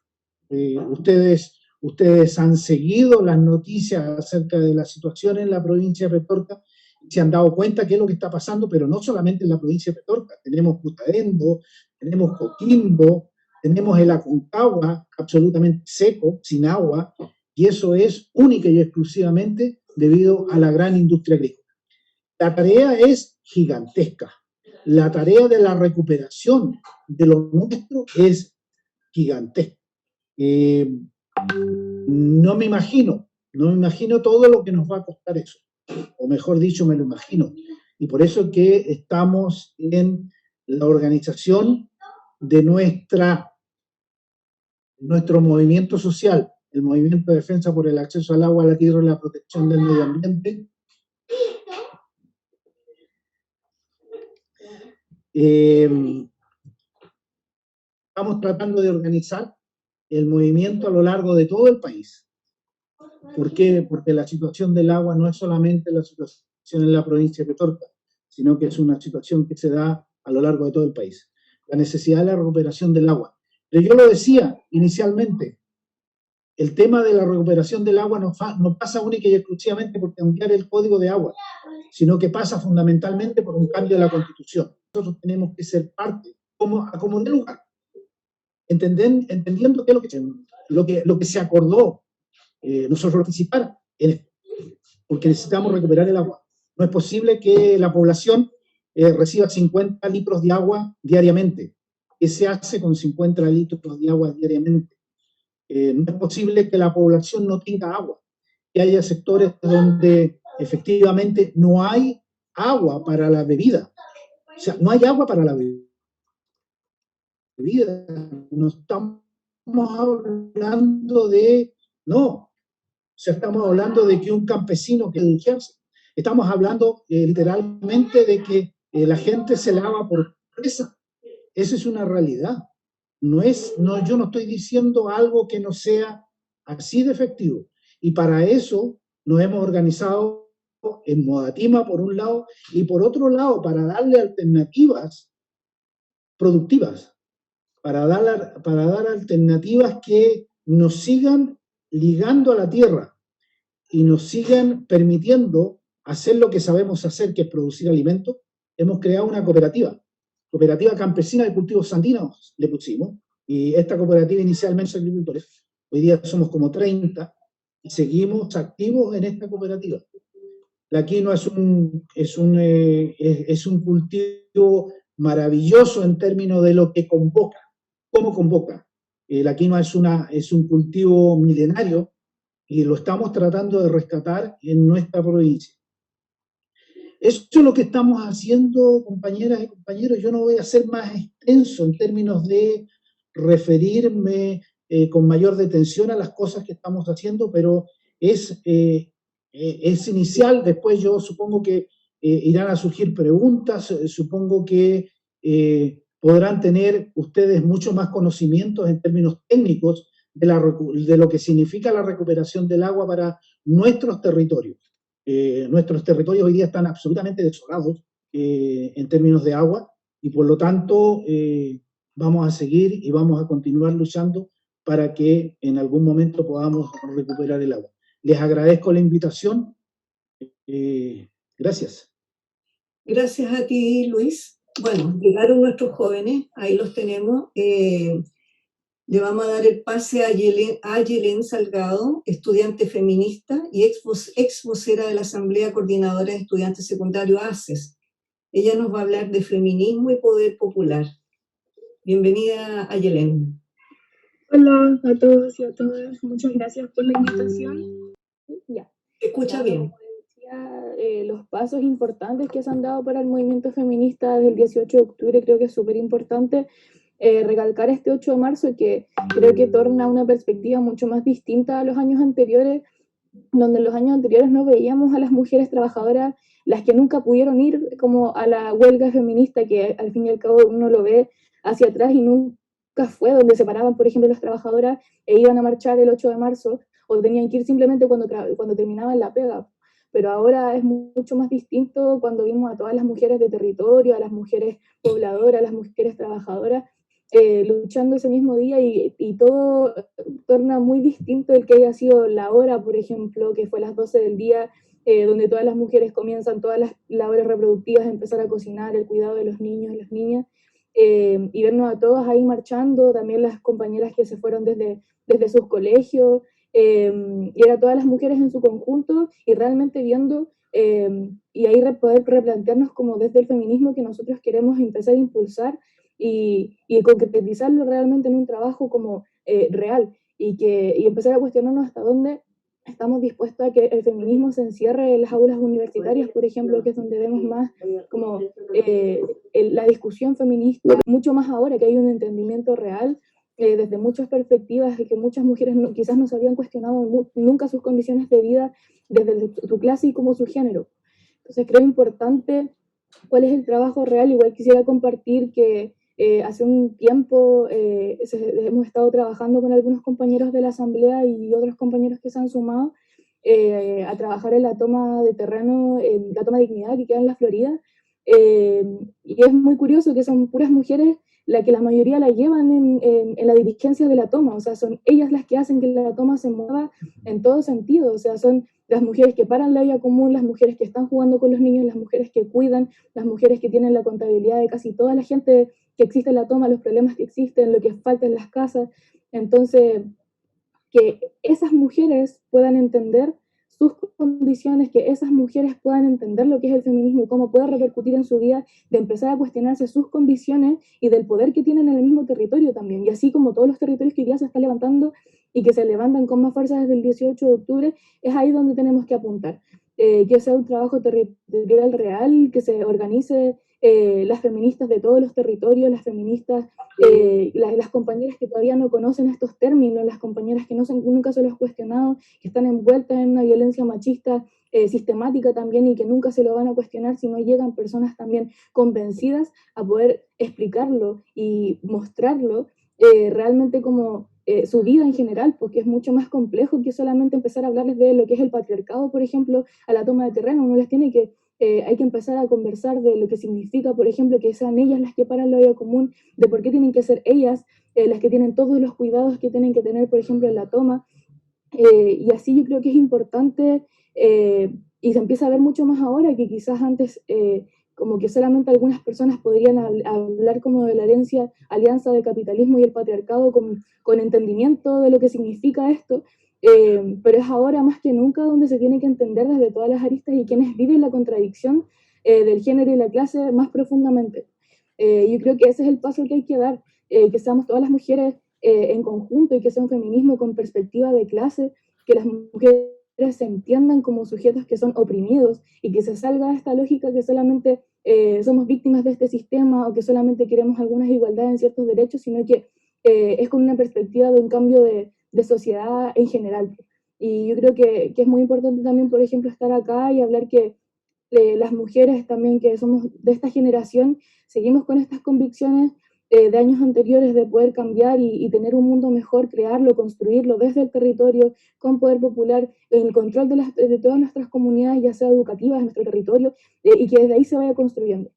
Ustedes han seguido las noticias acerca de la situación en la provincia de Petorca, se han dado cuenta qué es lo que está pasando, pero no solamente en la provincia de Petorca. Tenemos Putaendo, tenemos Coquimbo, tenemos el Aconcagua absolutamente seco, sin agua, y eso es única y exclusivamente debido a la gran industria agrícola. La tarea es gigantesca. La tarea de la recuperación de lo nuestro es gigantesca. No me imagino todo lo que nos va a costar eso, o mejor dicho, me lo imagino. Y por eso que estamos en la organización de nuestro movimiento social, el Movimiento de Defensa por el Acceso al Agua, a la Tierra y la Protección del Medio Ambiente. Estamos tratando de organizar el movimiento a lo largo de todo el país. ¿Por qué? Porque la situación del agua no es solamente la situación en la provincia de Petorca, sino que es una situación que se da a lo largo de todo el país. La necesidad de la recuperación del agua. Pero yo lo decía inicialmente, el tema de la recuperación del agua no pasa única y exclusivamente por cambiar el código de agua, sino que pasa fundamentalmente por un cambio de la Constitución. Nosotros tenemos que ser parte, como de lugar, entendiendo que lo que se acordó, nosotros participar en esto, porque necesitamos recuperar el agua. No es posible que la población reciba 50 litros de agua diariamente. ¿Qué se hace con 50 litros de agua diariamente? No es posible que la población no tenga agua, que haya sectores donde efectivamente no hay agua para la bebida. O sea, no hay agua para la bebida. No estamos hablando de... No. O sea, estamos hablando de que un campesino que educarse. Estamos hablando literalmente de que la gente se lava por presa. Esa es una realidad. Yo no estoy diciendo algo que no sea así de efectivo. Y para eso nos hemos organizado en Modatima, por un lado, y por otro lado, para darle alternativas productivas, para dar alternativas que nos sigan ligando a la tierra y nos sigan permitiendo hacer lo que sabemos hacer, que es producir alimentos. Hemos creado una cooperativa campesina de cultivos andinos, le pusimos, y esta cooperativa inicialmente es agricultores. Hoy día somos como 30 y seguimos activos en esta cooperativa. La quinoa es un cultivo maravilloso en términos de lo que convoca. ¿Cómo convoca? La quinoa es un cultivo milenario y lo estamos tratando de rescatar en nuestra provincia. Eso es lo que estamos haciendo, compañeras y compañeros. Yo no voy a ser más extenso en términos de referirme con mayor detención a las cosas que estamos haciendo, pero es inicial. Después yo supongo que irán a surgir preguntas, supongo que podrán tener ustedes mucho más conocimientos en términos técnicos de lo que significa la recuperación del agua para nuestros territorios. Nuestros territorios hoy día están absolutamente desolados en términos de agua y por lo tanto vamos a seguir y vamos a continuar luchando para que en algún momento podamos recuperar el agua. Les agradezco la invitación. Gracias. Gracias a ti, Luis. Bueno, llegaron nuestros jóvenes, ahí los tenemos. Le vamos a dar el pase a Yelén Salgado, estudiante feminista y ex vocera de la Asamblea Coordinadora de Estudiantes Secundarios ACES. Ella nos va a hablar de feminismo y poder popular. Bienvenida a Yelén. Hola a todos y a todas, muchas gracias por la invitación. Ya. ¿Te escucha bien? Como decía, los pasos importantes que se han dado para el movimiento feminista desde el 18 de octubre creo que es súper importante recalcar este 8 de marzo que creo que torna una perspectiva mucho más distinta a los años anteriores donde en los años anteriores no veíamos a las mujeres trabajadoras, las que nunca pudieron ir como a la huelga feminista, que al fin y al cabo uno lo ve hacia atrás y nunca fue, donde se paraban, por ejemplo, las trabajadoras e iban a marchar el 8 de marzo, o tenían que ir simplemente cuando terminaban la pega. Pero ahora es mucho más distinto cuando vimos a todas las mujeres de territorio, a las mujeres pobladoras, a las mujeres trabajadoras, luchando ese mismo día y todo torna muy distinto el que haya sido la hora, por ejemplo, que fue las 12 del día, donde todas las mujeres comienzan todas las labores reproductivas, empezar a cocinar, el cuidado de los niños y las niñas, y vernos a todas ahí marchando, también las compañeras que se fueron desde sus colegios, y era todas las mujeres en su conjunto y realmente viendo y ahí poder replantearnos como desde el feminismo que nosotros queremos empezar a impulsar y concretizarlo realmente en un trabajo como real y empezar a cuestionarnos hasta dónde estamos dispuestos a que el feminismo se encierre en las aulas universitarias, por ejemplo, que es donde vemos más como la discusión feminista, mucho más ahora que hay un entendimiento real desde muchas perspectivas de que muchas mujeres quizás no se habían cuestionado nunca sus condiciones de vida desde su clase y como su género. Entonces creo importante cuál es el trabajo real. Igual quisiera compartir que hace un tiempo hemos estado trabajando con algunos compañeros de la asamblea y otros compañeros que se han sumado a trabajar en la toma de terreno, en la toma de dignidad que queda en la Florida. Y es muy curioso que son puras mujeres que la mayoría la llevan en la dirigencia de la toma, o sea, son ellas las que hacen que la toma se mueva en todo sentido, o sea, son las mujeres que paran la vía común, las mujeres que están jugando con los niños, las mujeres que cuidan, las mujeres que tienen la contabilidad de casi toda la gente que existe en la toma, los problemas que existen, lo que falta en las casas. Entonces, que esas mujeres puedan entender sus condiciones, que esas mujeres puedan entender lo que es el feminismo y cómo puede repercutir en su vida, de empezar a cuestionarse sus condiciones y del poder que tienen en el mismo territorio también. Y así como todos los territorios que hoy día se están levantando y que se levantan con más fuerza desde el 18 de octubre, es ahí donde tenemos que apuntar. Que sea un trabajo territorial real, que se organice las feministas de todos los territorios, las feministas, las compañeras que todavía no conocen estos términos, las compañeras que nunca se los han cuestionado, que están envueltas en una violencia machista sistemática también y que nunca se lo van a cuestionar si no llegan personas también convencidas a poder explicarlo y mostrarlo realmente como su vida en general, porque es mucho más complejo que solamente empezar a hablarles de lo que es el patriarcado, por ejemplo, a la toma de terreno. Uno les tiene que hay que empezar a conversar de lo que significa, por ejemplo, que sean ellas las que paran la vía común, de por qué tienen que ser ellas las que tienen todos los cuidados que tienen que tener, por ejemplo, en la toma. Y así yo creo que es importante y se empieza a ver mucho más ahora que quizás antes como que solamente algunas personas podrían hablar como de la alianza del capitalismo y el patriarcado con entendimiento de lo que significa esto. Pero es ahora más que nunca donde se tiene que entender desde todas las aristas y quienes viven la contradicción del género y la clase más profundamente. Yo creo que ese es el paso que hay que dar, que seamos todas las mujeres en conjunto y que sea un feminismo con perspectiva de clase, que las mujeres se entiendan como sujetos que son oprimidos y que se salga de esta lógica que solamente somos víctimas de este sistema o que solamente queremos algunas igualdades en ciertos derechos, sino que es con una perspectiva de un cambio de sociedad en general. Y yo creo que es muy importante también, por ejemplo, estar acá y hablar que las mujeres también que somos de esta generación, seguimos con estas convicciones de años anteriores de poder cambiar y tener un mundo mejor, crearlo, construirlo desde el territorio, con poder popular, en el control de todas nuestras comunidades, ya sea educativas, en nuestro territorio, y que desde ahí se vaya construyendo.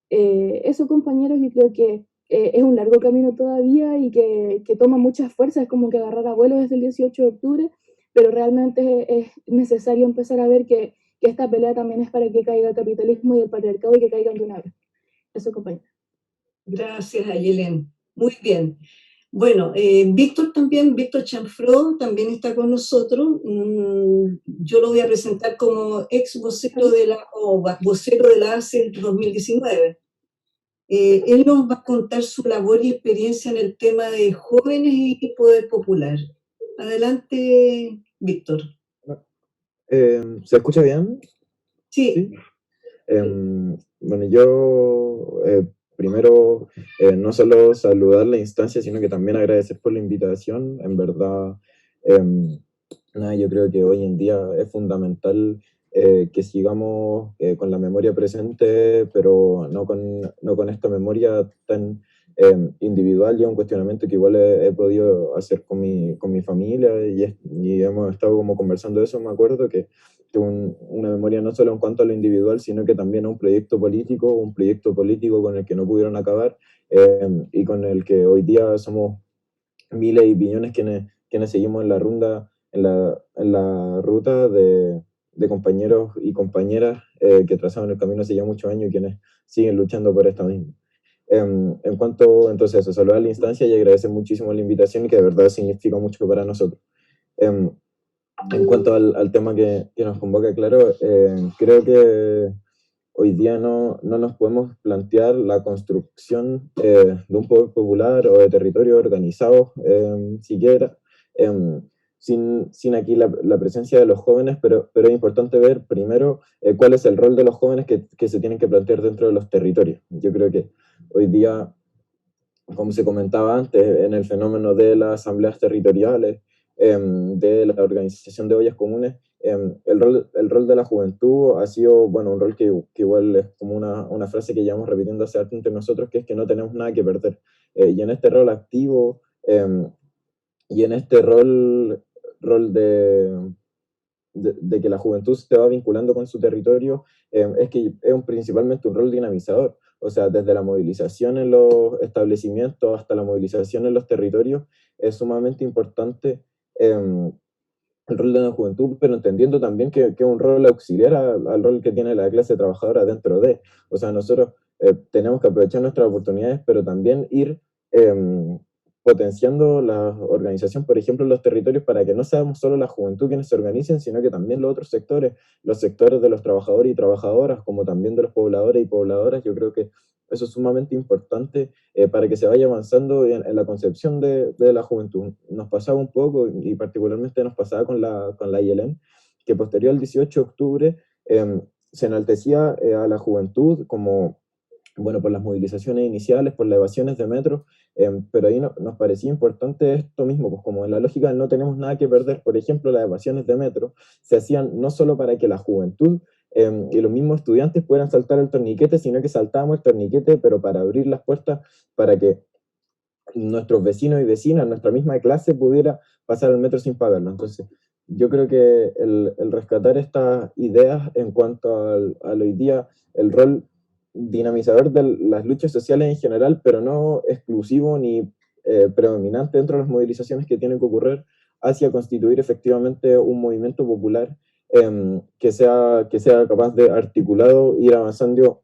Eso, compañeros, yo creo que es un largo camino todavía y que toma mucha fuerza, es como que agarrar abuelo desde el 18 de octubre, pero realmente es necesario empezar a ver que esta pelea también es para que caiga el capitalismo y el patriarcado y que caigan de una vez. Eso, compañeros. Gracias, Ayelen. Muy bien. Bueno, Víctor Chanfró también está con nosotros. Yo lo voy a presentar como ex vocero vocero de la ACE 2019. Él nos va a contar su labor y experiencia en el tema de jóvenes y poder popular. Adelante, Víctor. ¿Se escucha bien? Sí. Bueno, yo primero no solo saludar la instancia, sino que también agradecer por la invitación. En verdad, nada, yo creo que hoy en día es fundamental que sigamos con la memoria presente, pero no con esta memoria tan individual. Y es un cuestionamiento que igual he podido hacer con mi familia y hemos estado como conversando de eso. Me acuerdo que una memoria no solo en cuanto a lo individual, sino que también a un proyecto político con el que no pudieron acabar y con el que hoy día somos miles y billones quienes seguimos en la ronda, en la ruta de compañeros y compañeras que trazaron el camino hace ya muchos años y quienes siguen luchando por esta misma. En cuanto, entonces, eso, saludar la instancia y agradecer muchísimo la invitación y que de verdad significa mucho para nosotros. En cuanto al tema que nos convoca, claro, creo que hoy día no nos podemos plantear la construcción de un poder popular o de territorios organizados siquiera, sin aquí la presencia de los jóvenes, pero es importante ver primero cuál es el rol de los jóvenes que se tienen que plantear dentro de los territorios. Yo creo que hoy día, como se comentaba antes, en el fenómeno de las asambleas territoriales, de la organización de ollas comunes, el rol de la juventud ha sido, bueno, un rol que igual es como una frase que llevamos repitiendo hace harto entre nosotros, que es que no tenemos nada que perder. Y en este rol activo, y en este rol de que la juventud se va vinculando con su territorio, es que es principalmente un rol dinamizador. O sea, desde la movilización en los establecimientos hasta la movilización en los territorios, es sumamente importante el rol de la juventud, pero entendiendo también que es un rol auxiliar al rol que tiene la clase trabajadora dentro de. O sea, nosotros tenemos que aprovechar nuestras oportunidades, pero también ir potenciando la organización, por ejemplo, en los territorios, para que no seamos solo la juventud quienes se organicen, sino que también los otros sectores, los sectores de los trabajadores y trabajadoras, como también de los pobladores y pobladoras. Yo creo que eso es sumamente importante para que se vaya avanzando en la concepción de la juventud. Nos pasaba un poco, y particularmente nos pasaba con la IELEM, que posterior al 18 de octubre se enaltecía a la juventud como, bueno, por las movilizaciones iniciales, por las evasiones de metro, pero ahí nos parecía importante esto mismo, pues como en la lógica del no tenemos nada que perder, por ejemplo, las evasiones de metro se hacían no solo para que la juventud y los mismos estudiantes pudieran saltar el torniquete, sino que saltábamos el torniquete, pero para abrir las puertas para que nuestros vecinos y vecinas, nuestra misma clase, pudiera pasar el metro sin pagarlo. Entonces, yo creo que el rescatar estas ideas en cuanto al hoy día, el rol dinamizador de las luchas sociales en general, pero no exclusivo ni predominante dentro de las movilizaciones que tienen que ocurrir, hacia constituir efectivamente un movimiento popular que sea capaz de articulado, ir avanzando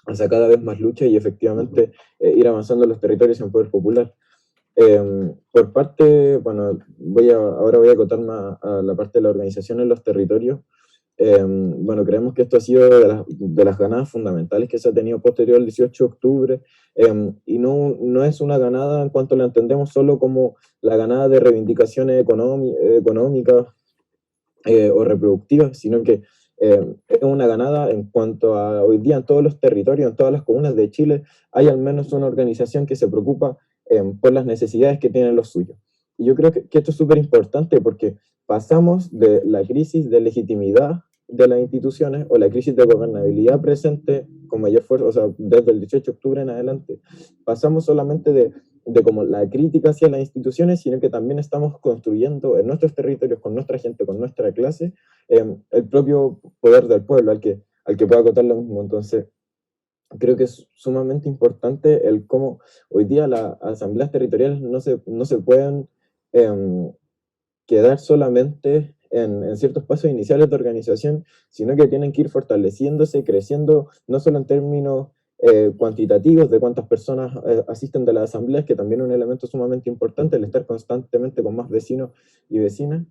hacia cada vez más lucha y efectivamente ir avanzando en los territorios en poder popular. Por parte, bueno, ahora voy a acotar más a la parte de la organización en los territorios. Bueno, creemos que esto ha sido de las ganadas fundamentales que se ha tenido posterior al 18 de octubre, y no es una ganada en cuanto la entendemos solo como la ganada de reivindicaciones económicas o reproductivas, sino que es una ganada en cuanto a hoy día en todos los territorios, en todas las comunas de Chile, hay al menos una organización que se preocupa por las necesidades que tienen los suyos. Y yo creo que esto es súper importante porque pasamos de la crisis de legitimidad de las instituciones o la crisis de gobernabilidad presente con mayor fuerza, o sea, desde el 18 de octubre en adelante, pasamos solamente de como la crítica hacia las instituciones, sino que también estamos construyendo en nuestros territorios, con nuestra gente, con nuestra clase, el propio poder del pueblo, al que pueda acotar lo mismo. Entonces, creo que es sumamente importante el cómo hoy día las asambleas territoriales no se pueden quedar solamente en ciertos pasos iniciales de organización, sino que tienen que ir fortaleciéndose, creciendo, no solo en términos cuantitativos de cuántas personas asisten de las asambleas, que también es un elemento sumamente importante, el estar constantemente con más vecinos y vecinas.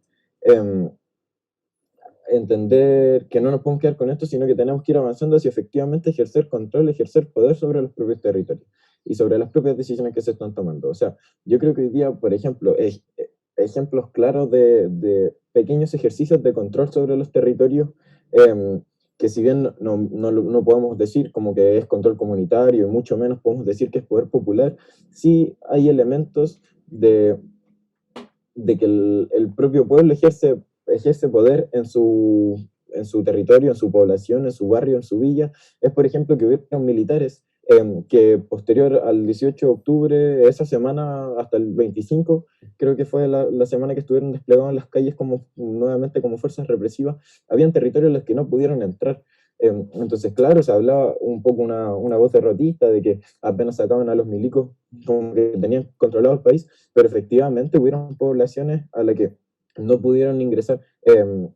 Entender que no nos podemos quedar con esto, sino que tenemos que ir avanzando hacia efectivamente ejercer control, ejercer poder sobre los propios territorios y sobre las propias decisiones que se están tomando. O sea, yo creo que hoy día, por ejemplo, ejemplos claros de pequeños ejercicios de control sobre los territorios, que si bien no podemos decir como que es control comunitario y mucho menos podemos decir que es poder popular, sí hay elementos de que el propio pueblo ejerce ejerce poder en su territorio, en su población, en su barrio, en su villa, es, por ejemplo, que hubieron militares que posterior al 18 de octubre, esa semana hasta el 25, creo que fue la semana que estuvieron desplegados en las calles como nuevamente como fuerzas represivas, habían territorios en los que no pudieron entrar. Entonces, claro, se hablaba un poco una voz derrotista de que apenas sacaban a los milicos como que tenían controlado el país, pero efectivamente hubieron poblaciones a las que no pudieron ingresar,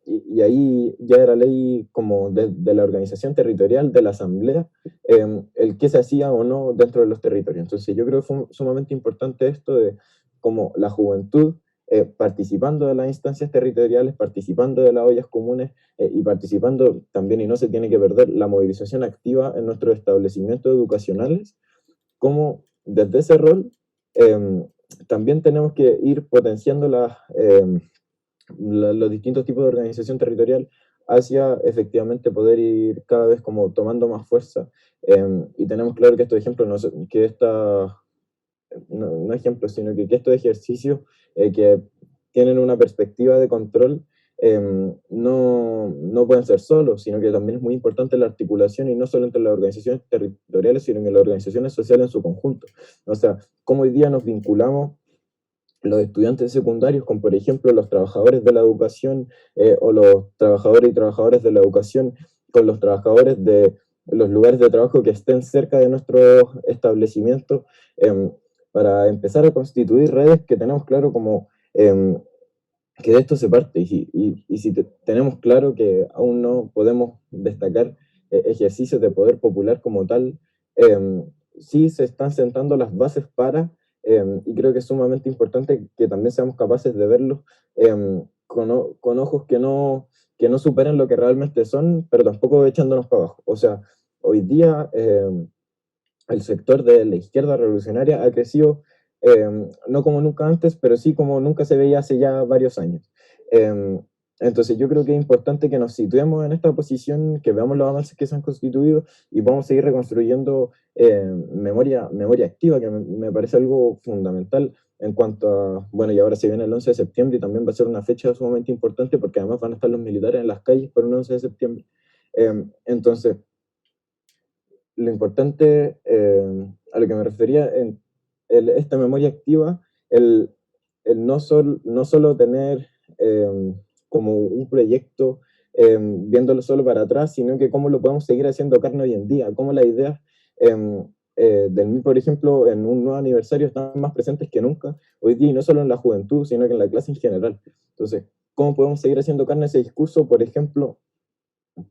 y ahí ya era ley como de la organización territorial, de la asamblea, el qué se hacía o no dentro de los territorios. Entonces yo creo que fue sumamente importante esto de como la juventud participando de las instancias territoriales, participando de las ollas comunes y participando también, y no se tiene que perder, la movilización activa en nuestros establecimientos educacionales, como desde ese rol también tenemos que ir potenciando los distintos tipos de organización territorial hacia efectivamente poder ir cada vez como tomando más fuerza. Y tenemos claro que estos ejemplos, no ejemplos, sino que estos ejercicios que tienen una perspectiva de control no pueden ser solos, sino que también es muy importante la articulación, y no solo entre las organizaciones territoriales, sino en las organizaciones sociales en su conjunto. O sea, cómo hoy día nos vinculamos los estudiantes secundarios con, por ejemplo, los trabajadores de la educación o los trabajadores y trabajadoras de la educación con los trabajadores de los lugares de trabajo que estén cerca de nuestros establecimientos, para empezar a constituir redes que tenemos claro como que de esto se parte, y si tenemos claro que aún no podemos destacar ejercicios de poder popular como tal, sí se están sentando las bases para, y creo que es sumamente importante que también seamos capaces de verlos con ojos que no superen lo que realmente son, pero tampoco echándonos para abajo. O sea, hoy día el sector de la izquierda revolucionaria ha crecido no como nunca antes, pero sí como nunca se veía hace ya varios años. Entonces yo creo que es importante que nos situemos en esta posición, que veamos los avances que se han constituido y vamos a seguir reconstruyendo memoria activa, que me parece algo fundamental en cuanto a, bueno, y ahora se viene el 11 de septiembre y también va a ser una fecha sumamente importante porque además van a estar los militares en las calles por un 11 de septiembre. Entonces, lo importante a lo que me refería en esta memoria activa, el no solo tener como un proyecto viéndolo solo para atrás, sino que cómo lo podemos seguir haciendo carne hoy en día, cómo las ideas del MIR, por ejemplo, en un nuevo aniversario están más presentes que nunca hoy día, y no solo en la juventud, sino que en la clase en general. Entonces, ¿cómo podemos seguir haciendo carne ese discurso? Por ejemplo,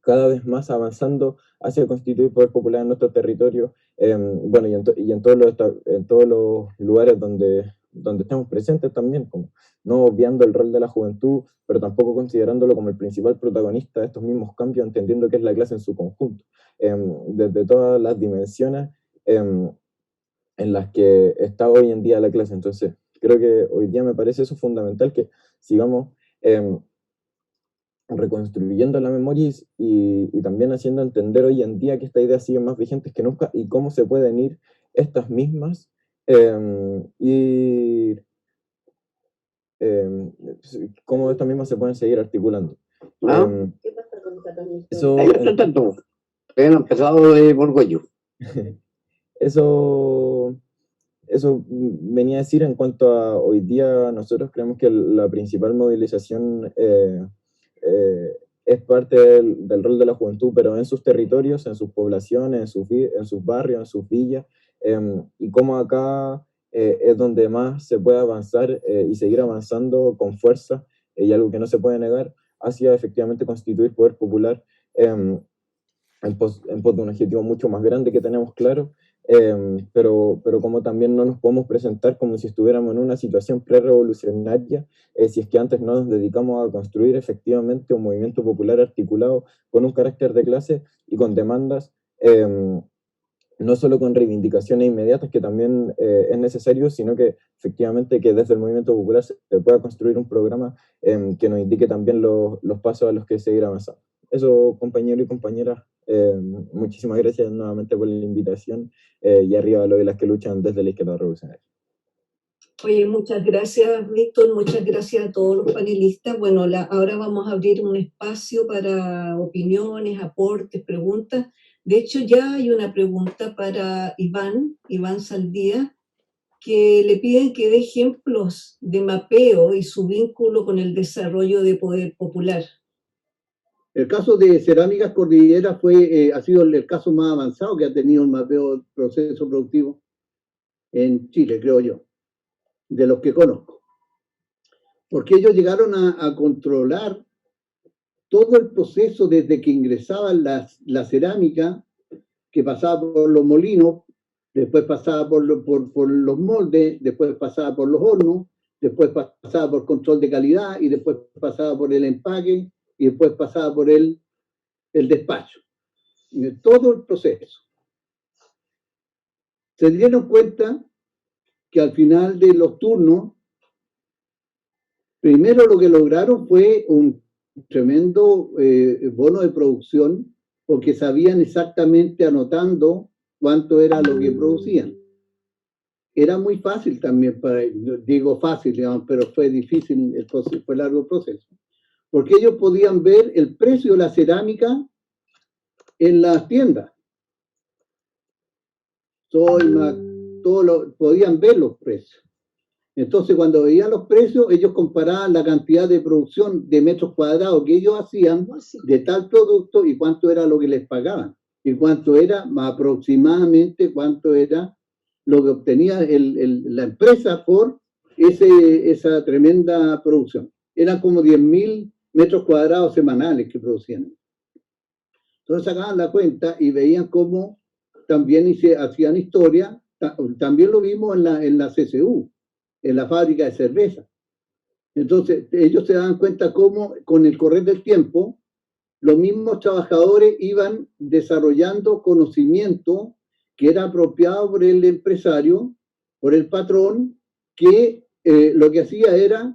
cada vez más avanzando hacia constituir poder popular en nuestro territorio, bueno, y en todos los lugares donde estamos presentes también, como no obviando el rol de la juventud, pero tampoco considerándolo como el principal protagonista de estos mismos cambios, entendiendo que es la clase en su conjunto, desde todas las dimensiones en las que está hoy en día la clase. Entonces, creo que hoy día me parece eso fundamental, que sigamos reconstruyendo la memoria y también haciendo entender hoy en día que estas ideas siguen más vigentes que nunca, y cómo se pueden ir estas mismas cómo estas mismas se pueden seguir articulando. ¿Qué pasa con Cataluña? Eso, Habían empezado de Borgoño. eso venía a decir en cuanto a hoy día. Nosotros creemos que la principal movilización es parte del rol de la juventud, pero en sus territorios, en sus poblaciones, en sus barrios, en sus villas, y cómo acá es donde más se puede avanzar y seguir avanzando con fuerza, y algo que no se puede negar, hacia efectivamente constituir poder popular en pos de un objetivo mucho más grande que tenemos claro, pero como también no nos podemos presentar como si estuviéramos en una situación pre-revolucionaria, si es que antes no nos dedicamos a construir efectivamente un movimiento popular articulado con un carácter de clase y con demandas, no solo con reivindicaciones inmediatas, que también es necesario, sino que efectivamente que desde el movimiento popular se pueda construir un programa que nos indique también los pasos a los que seguir avanzando. Eso, compañeros y compañeras, muchísimas gracias nuevamente por la invitación, y arriba lo de las que luchan desde la izquierda revolucionaria. Oye, muchas gracias, Víctor, muchas gracias a todos los panelistas. Bueno, ahora vamos a abrir un espacio para opiniones, aportes, preguntas. De hecho, ya hay una pregunta para Iván Saldía, que le piden que dé ejemplos de mapeo y su vínculo con el desarrollo de poder popular. El caso de Cerámicas Cordillera ha sido el caso más avanzado que ha tenido el mapeo del proceso productivo en Chile, creo yo, de los que conozco. Porque ellos llegaron a controlar todo el proceso desde que ingresaba la cerámica, que pasaba por los molinos, después pasaba por los moldes, después pasaba por los hornos, después pasaba por control de calidad y después pasaba por el empaque y después pasaba por el despacho. Todo el proceso. Se dieron cuenta que al final de los turnos, primero lo que lograron fue un tremendo bono de producción, porque sabían exactamente anotando cuánto era lo que producían. Era muy fácil también, digo fácil, digamos, pero fue difícil el proceso, fue largo el proceso. Porque ellos podían ver el precio de la cerámica en las tiendas. Podían ver los precios. Entonces, cuando veían los precios, ellos comparaban la cantidad de producción de metros cuadrados que ellos hacían de tal producto y cuánto era lo que les pagaban. Y cuánto era, aproximadamente, cuánto era lo que obtenía la empresa por esa tremenda producción. Eran como 10.000 metros cuadrados semanales que producían. Entonces sacaban la cuenta y veían cómo también hacían historia. También lo vimos en la CCU, en la fábrica de cerveza. Entonces ellos se daban cuenta cómo con el correr del tiempo los mismos trabajadores iban desarrollando conocimiento que era apropiado por el empresario, por el patrón, que lo que hacía era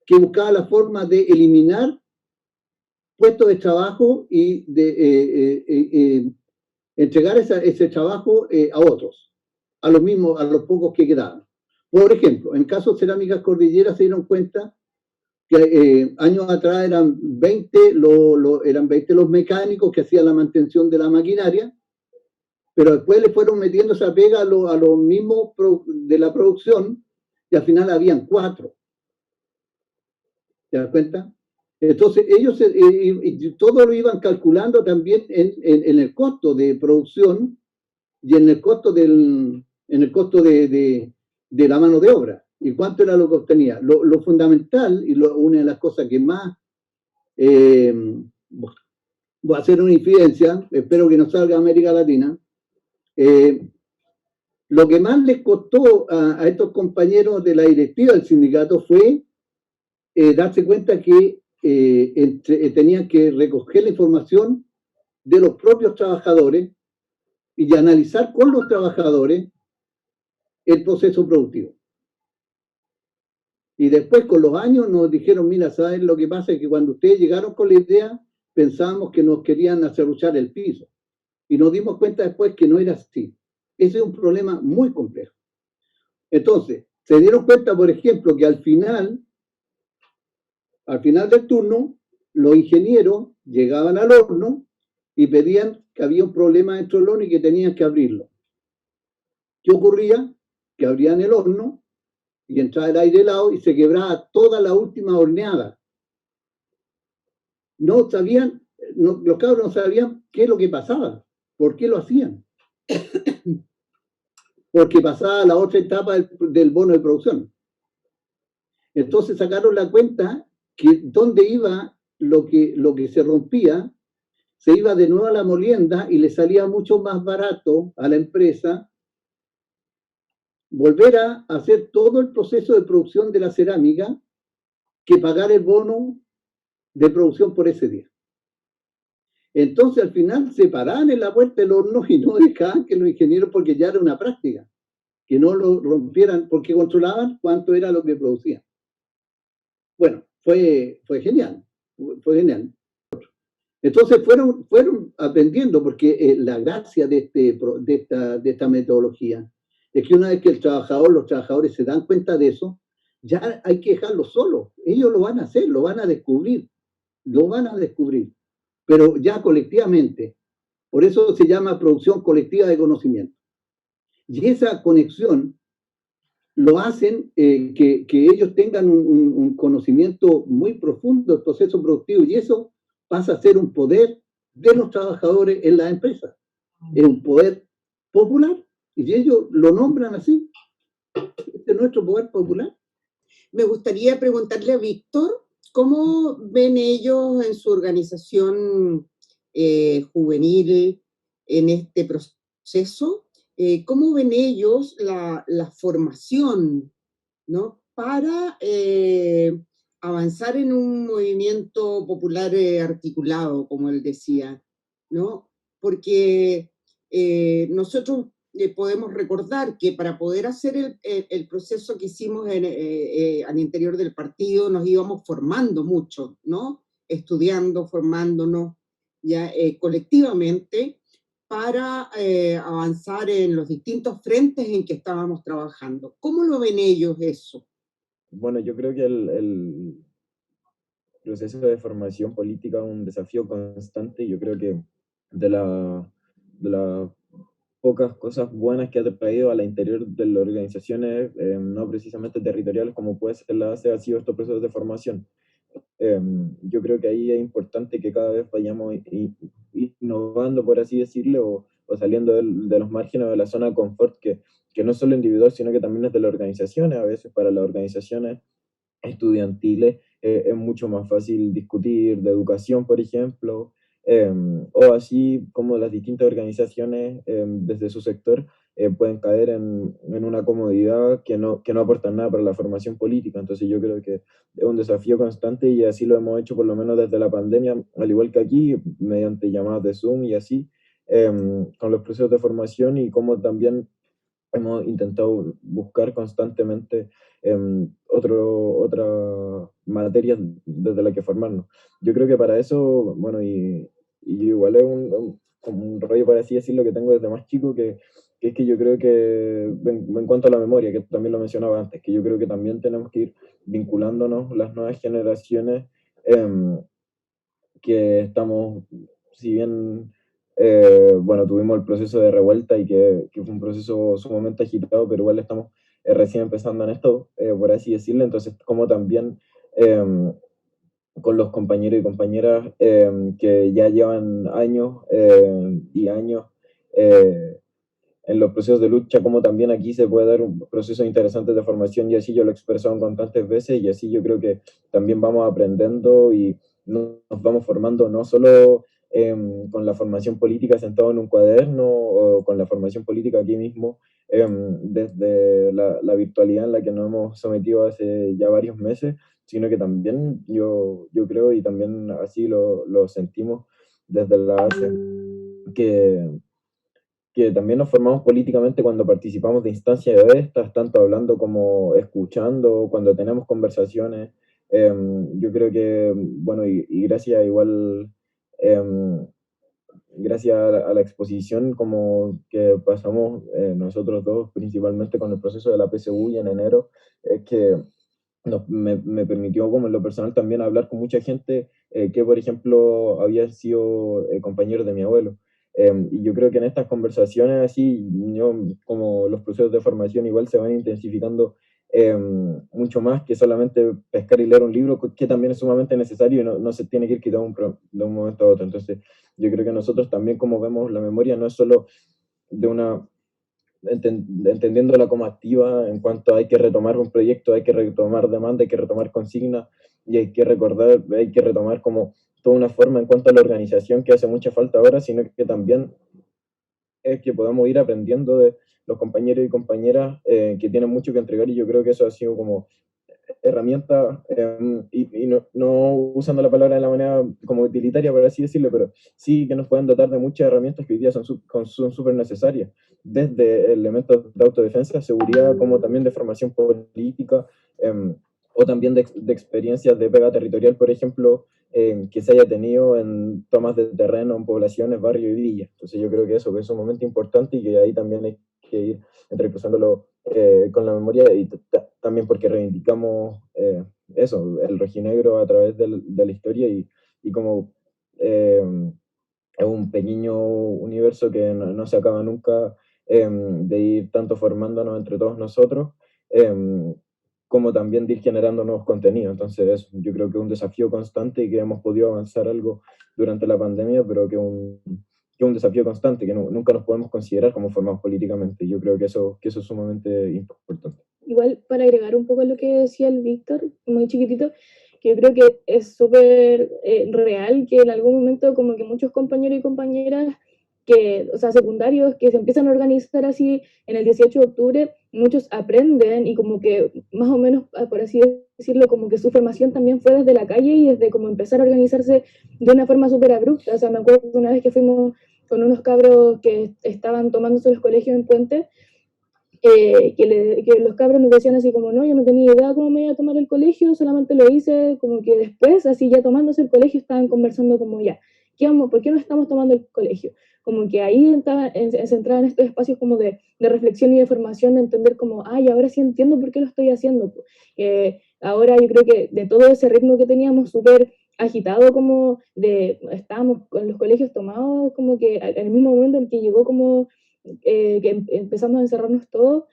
que buscaba la forma de eliminar puestos de trabajo y de entregar ese trabajo a otros, a los pocos que quedaban. Por ejemplo, en el caso de Cerámicas Cordillera se dieron cuenta que años atrás eran 20 los mecánicos que hacían la mantención de la maquinaria, pero después le fueron metiendo esa pega a los mismos de la producción y al final habían 4. ¿Te das cuenta? Entonces ellos todo lo iban calculando también en el costo de producción y en el costo de la mano de obra. ¿Y cuánto era lo que obtenía? Lo fundamental, y una de las cosas que más voy a hacer una infidencia, espero que no salga a América Latina, lo que más les costó a estos compañeros de la directiva del sindicato fue darse cuenta que tenían que recoger la información de los propios trabajadores y analizar con los trabajadores el proceso productivo. Y después con los años nos dijeron, mira, ¿saben lo que pasa? Es que cuando ustedes llegaron con la idea, pensábamos que nos querían acerruchar el piso. Y nos dimos cuenta después que no era así. Ese es un problema muy complejo. Entonces, se dieron cuenta, por ejemplo, que al final del turno, los ingenieros llegaban al horno y pedían que había un problema dentro del horno y que tenían que abrirlo. ¿Qué ocurría? Que abrían el horno y entraba el aire helado y se quebraba toda la última horneada. Los cabros no sabían qué es lo que pasaba, por qué lo hacían. Porque pasaba la otra etapa del bono de producción. Entonces sacaron la cuenta que donde iba lo que se rompía, se iba de nuevo a la molienda y le salía mucho más barato a la empresa volver a hacer todo el proceso de producción de la cerámica que pagar el bono de producción por ese día. Entonces al final se paraban en la puerta del horno y no dejaban que los ingenieros, porque ya era una práctica, que no lo rompieran, porque controlaban cuánto era lo que producían. Bueno, fue genial, fue genial. Entonces fueron aprendiendo, porque la gracia de esta metodología es que una vez que los trabajadores se dan cuenta de eso, ya hay que dejarlos solos. Ellos lo van a hacer, lo van a descubrir, pero ya colectivamente. Por eso se llama producción colectiva de conocimiento. Y esa conexión lo hacen que ellos tengan un conocimiento muy profundo del proceso productivo, y eso pasa a ser un poder de los trabajadores en las empresas. Es un poder popular, y ellos lo nombran así. Este es nuestro poder popular. Me gustaría preguntarle a Víctor, ¿cómo ven ellos en su organización juvenil en este proceso? ¿Cómo ven ellos la formación, ¿no? Para avanzar en un movimiento popular articulado, como él decía, ¿no? Porque nosotros podemos recordar que para poder hacer el proceso que hicimos al interior del partido nos íbamos formando mucho, ¿no? Estudiando, formándonos ya colectivamente para avanzar en los distintos frentes en que estábamos trabajando. ¿Cómo lo ven ellos eso? Bueno, yo creo que el proceso de formación política es un desafío constante. Yo creo que de las pocas cosas buenas que ha traído al interior de las organizaciones, no precisamente territoriales, como puede ser la ACE, ha sido estos procesos de formación. Yo creo que ahí es importante que cada vez vayamos innovando, por así decirlo, o saliendo de los márgenes de la zona de confort, que no es solo individual, sino que también es de las organizaciones. A veces para las organizaciones estudiantiles es mucho más fácil discutir de educación, por ejemplo, o así como las distintas organizaciones desde su sector pueden caer en una comodidad que no aportan nada para la formación política. Entonces yo creo que es un desafío constante, y así lo hemos hecho por lo menos desde la pandemia, al igual que aquí, mediante llamadas de Zoom y así, con los procesos de formación, y como también hemos intentado buscar constantemente otras materias desde las que formarnos. Yo creo que para eso, bueno, y igual es como un rollo, por así decirlo, que tengo desde más chico, que es que yo creo que, en cuanto a la memoria, que también lo mencionaba antes, que yo creo que también tenemos que ir vinculándonos las nuevas generaciones, que estamos, si bien, bueno, tuvimos el proceso de revuelta, y que fue un proceso sumamente agitado, pero igual estamos recién empezando en esto, por así decirlo. Entonces, como también con los compañeros y compañeras que ya llevan años y años en los procesos de lucha, como también aquí se puede dar un proceso interesante de formación, y así yo lo he expresado constantes veces, y así yo creo que también vamos aprendiendo y nos vamos formando, no solo con la formación política sentado en un cuaderno, o con la formación política aquí mismo, desde la virtualidad en la que nos hemos sometido hace ya varios meses, sino que también yo creo, y también así lo sentimos desde la base, que también nos formamos políticamente cuando participamos de instancias de estas, tanto hablando como escuchando, cuando tenemos conversaciones. Yo creo que, bueno, y gracias igual, gracias a la exposición como que pasamos nosotros dos, principalmente con el proceso de la PSU y en enero, es que me permitió, como en lo personal, también hablar con mucha gente que, por ejemplo, había sido compañeros de mi abuelo. Y yo creo que en estas conversaciones así, yo, como los procesos de formación igual se van intensificando mucho más que solamente pescar y leer un libro, que también es sumamente necesario, y no se tiene que ir quitado de un momento a otro. Entonces, yo creo que nosotros también, como vemos la memoria, no es solo de una entendiéndola como activa, en cuanto hay que retomar un proyecto, hay que retomar demanda, hay que retomar consigna, y hay que recordar, hay que retomar como toda una forma en cuanto a la organización que hace mucha falta ahora, sino que también es que podamos ir aprendiendo de los compañeros y compañeras que tienen mucho que entregar, y yo creo que eso ha sido como herramienta, y no usando la palabra de la manera como utilitaria, por así decirlo, pero sí que nos pueden dotar de muchas herramientas que hoy día son súper necesarias, desde elementos de autodefensa, seguridad, como también de formación política, o también de experiencias de pega territorial, por ejemplo, que se haya tenido en tomas de terreno, en poblaciones, barrios y villas. Entonces yo creo que eso que es un momento importante, y que ahí también hay que ir entrecruzándolo con la memoria, y también porque reivindicamos eso, el rojinegro a través de la historia, y como es un pequeño universo que no se acaba nunca, de ir tanto formándonos entre todos nosotros, como también de ir generando nuevos contenidos. Entonces yo creo que es un desafío constante y que hemos podido avanzar algo durante la pandemia, pero que es un desafío constante, que nunca nos podemos considerar como formados políticamente. Yo creo que eso es sumamente importante. Igual, para agregar un poco lo que decía el Víctor, muy chiquitito, que yo creo que es súper real que en algún momento como que muchos compañeros y compañeras que, o sea, secundarios, que se empiezan a organizar así en el 18 de octubre, muchos aprenden y como que más o menos, por así decirlo, como que su formación también fue desde la calle y desde como empezar a organizarse de una forma súper abrupta. O sea, me acuerdo una vez que fuimos con unos cabros que estaban tomándose los colegios en Puente, que los cabros nos decían así como, no, yo no tenía idea cómo me iba a tomar el colegio, solamente lo hice como que después, así ya tomándose el colegio, estaban conversando como ya, ¿por qué no estamos tomando el colegio? Como que ahí se entraban estos espacios como de reflexión y de formación, de entender como, ay, ahora sí entiendo por qué lo estoy haciendo. Ahora yo creo que de todo ese ritmo que teníamos súper agitado, como estábamos con los colegios tomados, como que en el mismo momento en que llegó como que empezamos a encerrarnos todos,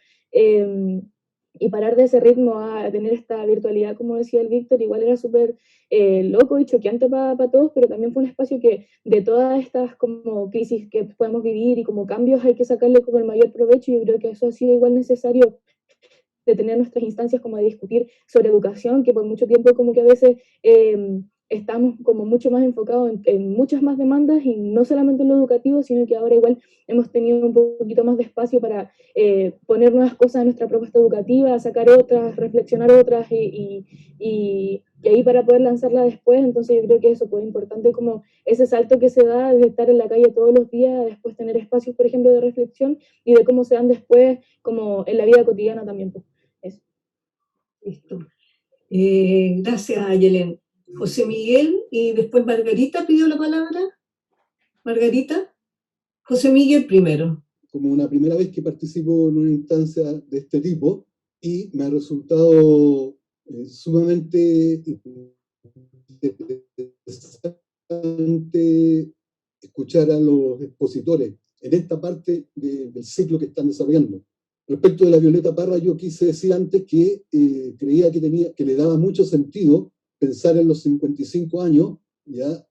y parar de ese ritmo a tener esta virtualidad, como decía el Víctor, igual era súper loco y choqueante para todos, pero también fue un espacio que de todas estas como crisis que podemos vivir y como cambios hay que sacarle como el mayor provecho, y yo creo que eso ha sido igual necesario, de tener nuestras instancias como de discutir sobre educación, que por mucho tiempo como que a veces estamos como mucho más enfocados en muchas más demandas, y no solamente en lo educativo, sino que ahora igual hemos tenido un poquito más de espacio para poner nuevas cosas en nuestra propuesta educativa, sacar otras, reflexionar otras, y ahí para poder lanzarla después. Entonces yo creo que eso fue importante, como ese salto que se da de estar en la calle todos los días, después tener espacios, por ejemplo, de reflexión, y de cómo se dan después como en la vida cotidiana también. Pues. Eso. Listo. Gracias, Ayelen. José Miguel y después Margarita pidió la palabra. Margarita. José Miguel primero. Como una primera vez que participo en una instancia de este tipo, y me ha resultado sumamente interesante escuchar a los expositores en esta parte del ciclo que están desarrollando. Respecto de la Violeta Parra, yo quise decir antes que creía que le daba mucho sentido pensar en los 55 años, ya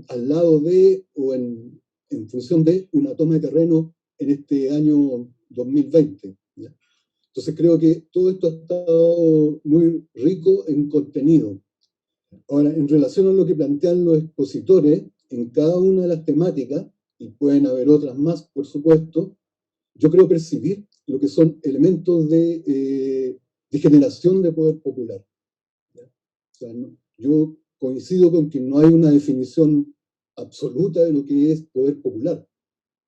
al lado de o en función de una toma de terreno en este año 2020. ¿ya? Entonces creo que todo esto ha estado muy rico en contenido. Ahora, en relación a lo que plantean los expositores, en cada una de las temáticas, y pueden haber otras más, por supuesto, yo creo percibir lo que son elementos de generación de poder popular. ¿ya? O sea, yo coincido con que no hay una definición absoluta de lo que es poder popular.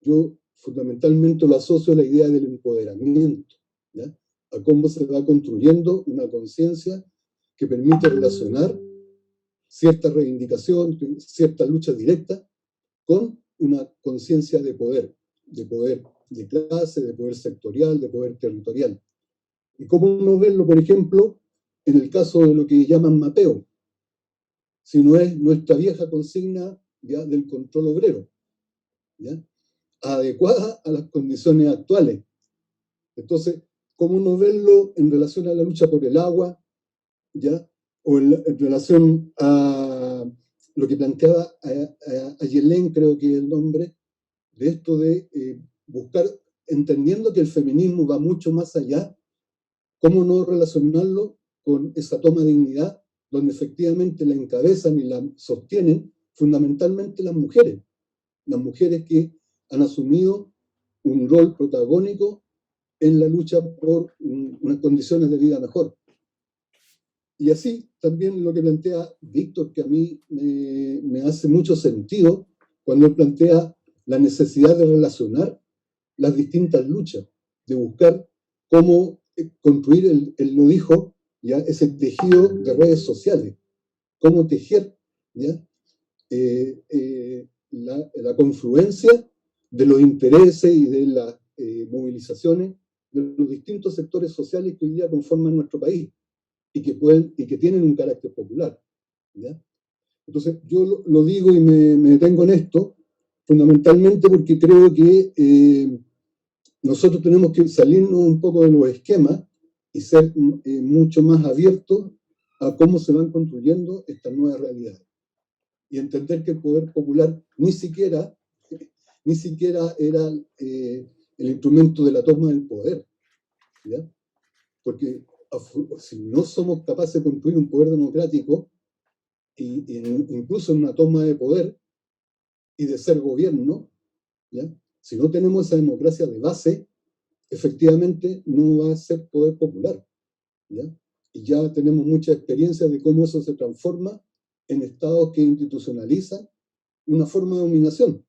Yo fundamentalmente lo asocio a la idea del empoderamiento, ¿ya? A cómo se va construyendo una conciencia que permite relacionar cierta reivindicación, cierta lucha directa con una conciencia de poder de clase, de poder sectorial, de poder territorial. Y cómo no verlo, por ejemplo, en el caso de lo que llaman mapeo, si no es nuestra vieja consigna ya del control obrero, ¿ya? Adecuada a las condiciones actuales. Entonces, ¿cómo no verlo en relación a la lucha por el agua, ¿ya? O en relación a lo que planteaba a Yelén, creo que es el nombre, de esto de buscar, entendiendo que el feminismo va mucho más allá, ¿cómo no relacionarlo con esa toma de dignidad, donde efectivamente la encabezan y la sostienen fundamentalmente las mujeres que han asumido un rol protagónico en la lucha por unas condiciones de vida mejor. Y así también lo que plantea Víctor, que a mí me hace mucho sentido, cuando él plantea la necesidad de relacionar las distintas luchas, de buscar cómo construir, él lo dijo, ¿ya? Ese tejido de redes sociales, cómo tejer, ¿ya? La confluencia de los intereses y de las movilizaciones de los distintos sectores sociales que hoy día conforman nuestro país y que tienen un carácter popular, ¿ya? Entonces, yo lo digo y me detengo en esto, fundamentalmente porque creo que nosotros tenemos que salirnos un poco de los esquemas y ser mucho más abiertos a cómo se van construyendo estas nuevas realidades. Y entender que el poder popular ni siquiera era el instrumento de la toma del poder, ¿ya? Porque si no somos capaces de construir un poder democrático, incluso en una toma de poder y de ser gobierno, ¿ya? Si no tenemos esa democracia de base, efectivamente no va a ser poder popular, ¿ya? Y ya tenemos mucha experiencia de cómo eso se transforma en estados que institucionalizan una forma de dominación.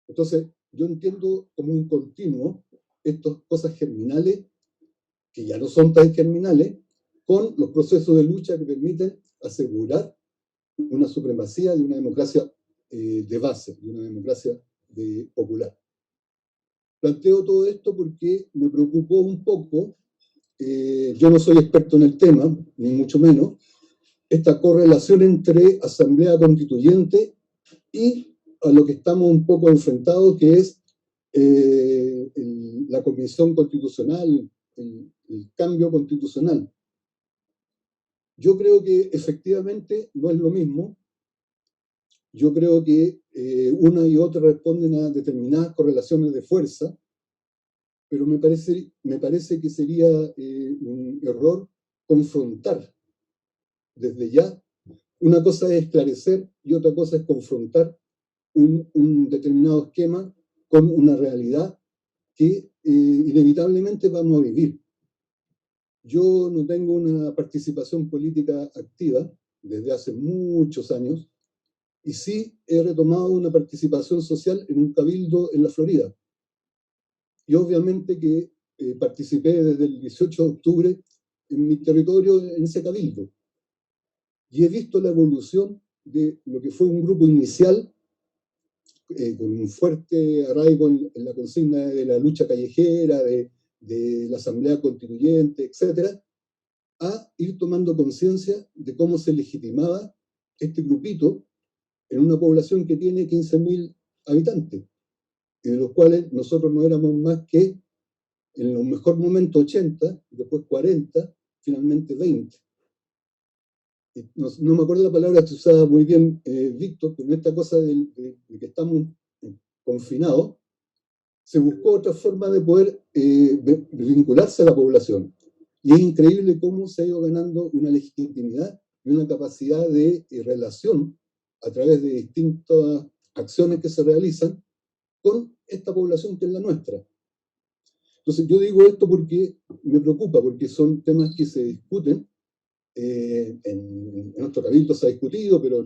Entonces, yo entiendo como un continuo estas cosas germinales, que ya no son tan germinales, con los procesos de lucha que permiten asegurar una supremacía de una democracia de base, de una democracia popular. Planteo todo esto porque me preocupó un poco, yo no soy experto en el tema, ni mucho menos, esta correlación entre asamblea constituyente y a lo que estamos un poco enfrentados, que es la convención constitucional, el cambio constitucional. Yo creo que efectivamente no es lo mismo. Yo creo que una y otra responden a determinadas correlaciones de fuerza, pero me parece que sería un error confrontar desde ya. Una cosa es esclarecer y otra cosa es confrontar un determinado esquema con una realidad que inevitablemente vamos a vivir. Yo no tengo una participación política activa desde hace muchos años, y sí he retomado una participación social en un cabildo en la Florida. Y obviamente que participé desde el 18 de octubre en mi territorio en ese cabildo. Y he visto la evolución de lo que fue un grupo inicial con un fuerte arraigo en la consigna de la lucha callejera, de la asamblea constituyente, etcétera, a ir tomando conciencia de cómo se legitimaba este grupito en una población que tiene 15.000 habitantes, y de los cuales nosotros no éramos más que, en los mejores momentos 80, después 40, finalmente 20. No me acuerdo la palabra que usaba muy bien Víctor, pero en esta cosa de que estamos confinados, se buscó otra forma de poder vincularse a la población. Y es increíble cómo se ha ido ganando una legitimidad y una capacidad de relación a través de distintas acciones que se realizan con esta población que es la nuestra. Entonces yo digo esto porque me preocupa, porque son temas que se discuten, en nuestro cabildo se ha discutido, pero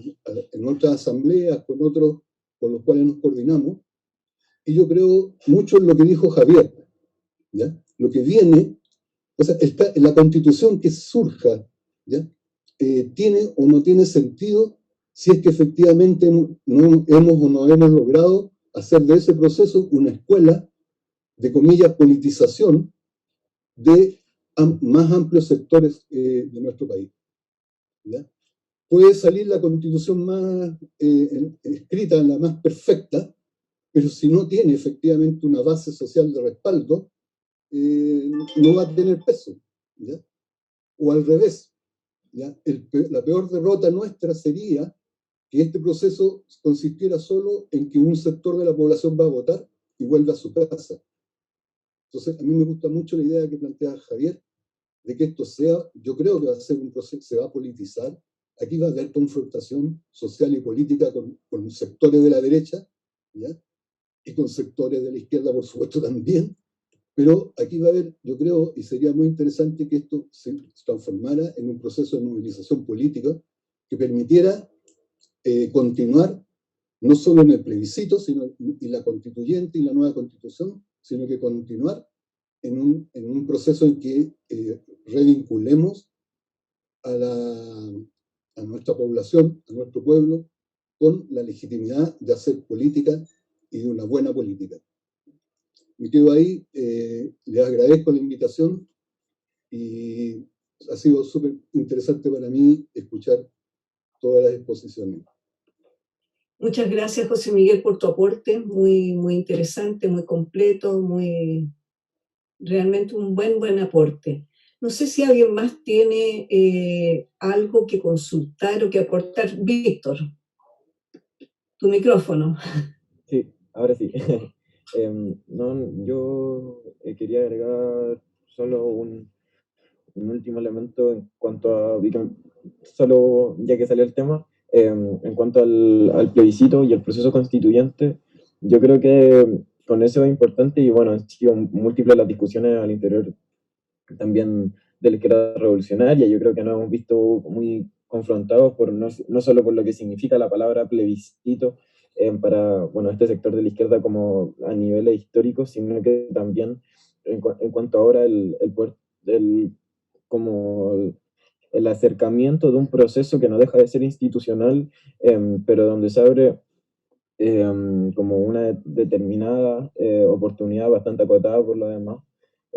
en otras asambleas, con otros con los cuales nos coordinamos, y yo creo mucho en lo que dijo Javier, ¿ya? Lo que viene, o sea, la constitución que surja, ¿ya? Tiene o no tiene sentido si es que efectivamente no hemos o no hemos logrado hacer de ese proceso una escuela de, comillas, politización de más amplios sectores de nuestro país, ¿ya? Puede salir la constitución más escrita, la más perfecta, pero si no tiene efectivamente una base social de respaldo, no va a tener peso, ¿ya? O al revés, ¿ya? La peor derrota nuestra sería que este proceso consistiera solo en que un sector de la población va a votar y vuelve a su casa. Entonces, a mí me gusta mucho la idea que plantea Javier, de que esto sea, yo creo que va a ser un proceso, se va a politizar. Aquí va a haber confrontación social y política con sectores de la derecha, ¿ya? Y con sectores de la izquierda, por supuesto, también. Pero aquí va a haber, yo creo, y sería muy interesante que esto se transformara en un proceso de movilización política que permitiera continuar no solo en el plebiscito, y la constituyente y la nueva constitución, sino que continuar en un proceso en que revinculemos a nuestra población, a nuestro pueblo, con la legitimidad de hacer política y de una buena política. me quedo ahí, les agradezco la invitación y ha sido súper interesante para mí escuchar todas las exposiciones. Muchas gracias, José Miguel, por tu aporte, muy interesante, muy completo, realmente un buen aporte. No sé si alguien más tiene algo que consultar o que aportar. Víctor, tu micrófono. Sí, ahora sí. No, yo quería agregar solo un último elemento en cuanto a, solo ya que salió el tema, en cuanto al plebiscito y el proceso constituyente, yo creo que con eso es importante y bueno, han sido múltiples las discusiones al interior también de la izquierda revolucionaria. Yo creo que nos hemos visto muy confrontados por no solo por lo que significa la palabra plebiscito para bueno, este sector de la izquierda como a niveles históricos, sino que también en cuanto ahora como el acercamiento de un proceso que no deja de ser institucional, pero donde se abre como una determinada oportunidad bastante acotada por lo demás.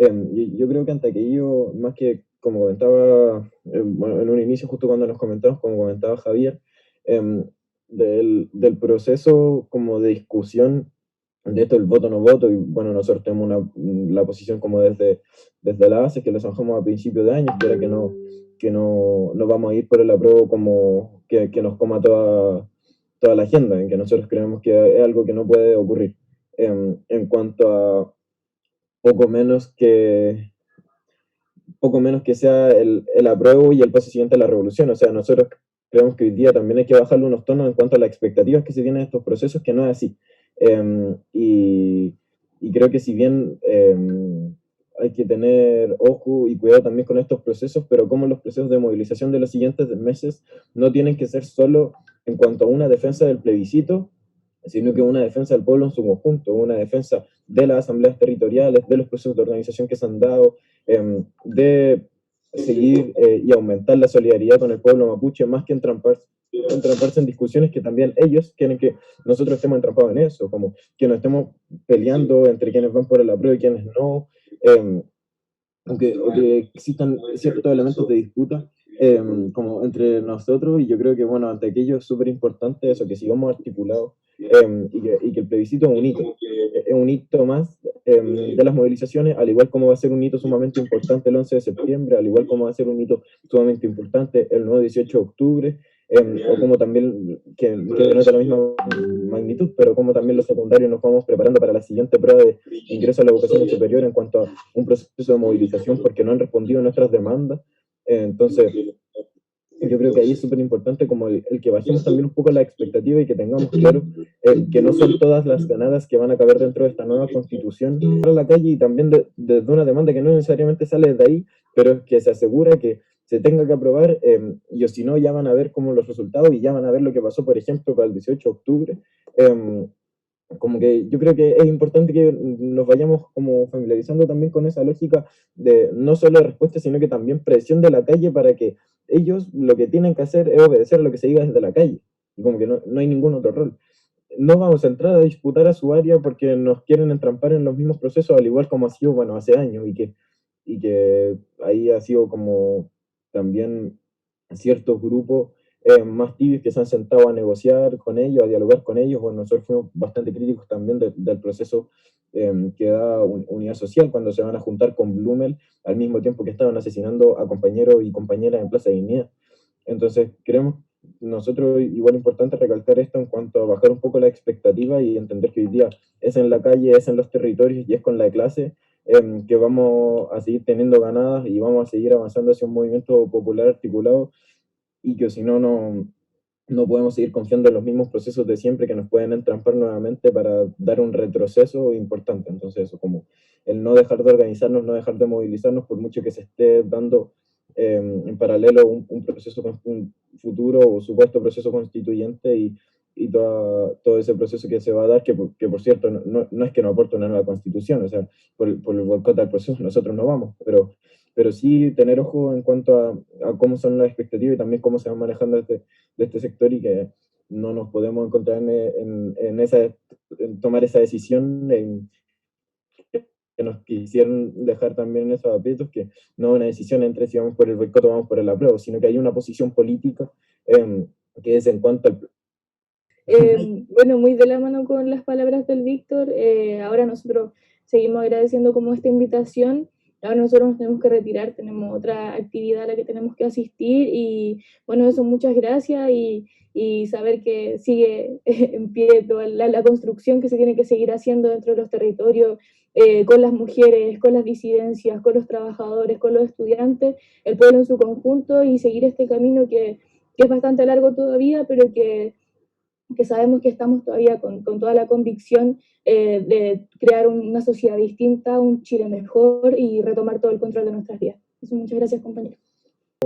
Yo creo que ante aquello, más que como comentaba, bueno, en un inicio, justo cuando nos comentamos, como comentaba Javier, em, del proceso como de discusión de esto, el voto no voto, y bueno, nosotros tenemos la posición como desde la base, que lo zanjamos a principios de año, que era que no vamos a ir por el apruebo como que nos coma toda la agenda, en que nosotros creemos que es algo que no puede ocurrir. En cuanto a poco menos que sea el apruebo y el paso siguiente a la revolución. O sea, nosotros creemos que hoy día también hay que bajarle unos tonos en cuanto a las expectativas que se tienen de estos procesos, que no es así. Y creo que si bien hay que tener ojo y cuidado también con estos procesos, pero como los procesos de movilización de los siguientes meses no tienen que ser solo en cuanto a una defensa del plebiscito, sino que una defensa del pueblo en su conjunto, una defensa de las asambleas territoriales, de los procesos de organización que se han dado, de seguir y aumentar la solidaridad con el pueblo mapuche, más que entramparse en discusiones que también ellos quieren que nosotros estemos entrampados en eso, como que nos estemos peleando entre quienes van por el apruebo y quienes no, o que existan ciertos elementos de disputa como entre nosotros, y yo creo que, bueno, ante aquello es súper importante eso, que sigamos articulados y que el plebiscito es un hito más de las movilizaciones, al igual como va a ser un hito sumamente importante el 11 de septiembre, al igual como va a ser un hito sumamente importante el nuevo 18 de octubre, o como también, que no es de la misma magnitud, pero como también los secundarios nos vamos preparando para la siguiente prueba de ingreso a la educación superior en cuanto a un proceso de movilización porque no han respondido a nuestras demandas. Entonces, yo creo que ahí es súper importante como el que bajemos también un poco la expectativa y que tengamos claro que no son todas las ganadas que van a caber dentro de esta nueva constitución para la calle, y también desde una demanda que no necesariamente sale de ahí, pero que se asegura que se tenga que aprobar, y o si no, ya van a ver como los resultados y ya van a ver lo que pasó, por ejemplo, para el 18 de octubre. Como que yo creo que es importante que nos vayamos como familiarizando también con esa lógica de no solo respuesta, sino que también presión de la calle para que ellos lo que tienen que hacer es obedecer a lo que se diga desde la calle. Y como que no hay ningún otro rol. No vamos a entrar a disputar a su área porque nos quieren entrampar en los mismos procesos, al igual como ha sido, bueno, hace años, y que ahí ha sido como también ciertos grupos más tibios que se han sentado a negociar con ellos, a dialogar con ellos. Bueno, nosotros fuimos bastante críticos también del proceso que da Unidad Social cuando se van a juntar con Blumel al mismo tiempo que estaban asesinando a compañeros y compañeras en Plaza Dignidad. Entonces, creemos nosotros igual importante recalcar esto en cuanto a bajar un poco la expectativa y entender que hoy día es en la calle, es en los territorios y es con la clase que vamos a seguir teniendo ganadas y vamos a seguir avanzando hacia un movimiento popular articulado, y que si no podemos seguir confiando en los mismos procesos de siempre que nos pueden entrampar nuevamente para dar un retroceso importante. Entonces, eso, como el no dejar de organizarnos, no dejar de movilizarnos, por mucho que se esté dando en paralelo un proceso, un futuro o supuesto proceso constituyente, y todo ese proceso que se va a dar, que por cierto no es que nos aporte una nueva constitución, o sea, por el boicot al proceso nosotros no vamos, pero sí tener ojo en cuanto a cómo son las expectativas y también cómo se van manejando de este sector, y que no nos podemos encontrar en tomar esa decisión nos quisieron dejar también en esos aprietos, que no es una decisión entre si vamos por el boicot o vamos por el apruebo, sino que hay una posición política que es en cuanto al... Bueno, muy de la mano con las palabras del Víctor, ahora nosotros seguimos agradeciendo como esta invitación. Ahora nosotros nos tenemos que retirar, tenemos otra actividad a la que tenemos que asistir y bueno, eso, muchas gracias y saber que sigue en pie toda la construcción que se tiene que seguir haciendo dentro de los territorios, con las mujeres, con las disidencias, con los trabajadores, con los estudiantes, el pueblo en su conjunto y seguir este camino que es bastante largo todavía, pero que sabemos que estamos todavía con toda la convicción de crear una sociedad distinta, un Chile mejor y retomar todo el control de nuestras vidas. Muchas gracias, compañeros.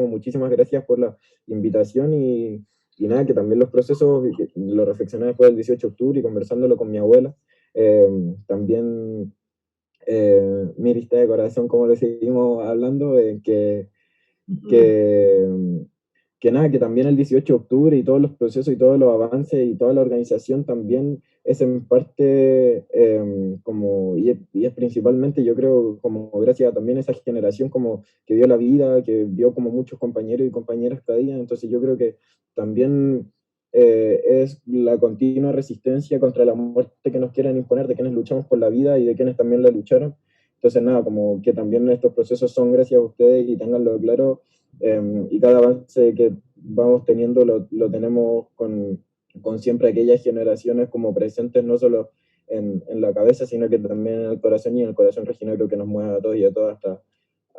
Muchísimas gracias por la invitación y nada, que también los procesos, lo reflexioné después del 18 de octubre y conversándolo con mi abuela, también mi lista de corazón, como le seguimos hablando, que nada, que también el 18 de octubre y todos los procesos y todos los avances y toda la organización también es en parte y es principalmente, yo creo, como gracias a también esa generación como que dio la vida, que vio como muchos compañeros y compañeras cada día. Entonces yo creo que también es la continua resistencia contra la muerte que nos quieren imponer, de quienes luchamos por la vida y de quienes también la lucharon. Entonces nada, como que también estos procesos son gracias a ustedes y tenganlo claro. Y cada avance que vamos teniendo lo tenemos con siempre aquellas generaciones como presentes, no solo en la cabeza, sino que también en el corazón, y en el corazón regional que nos mueve a todos y a todas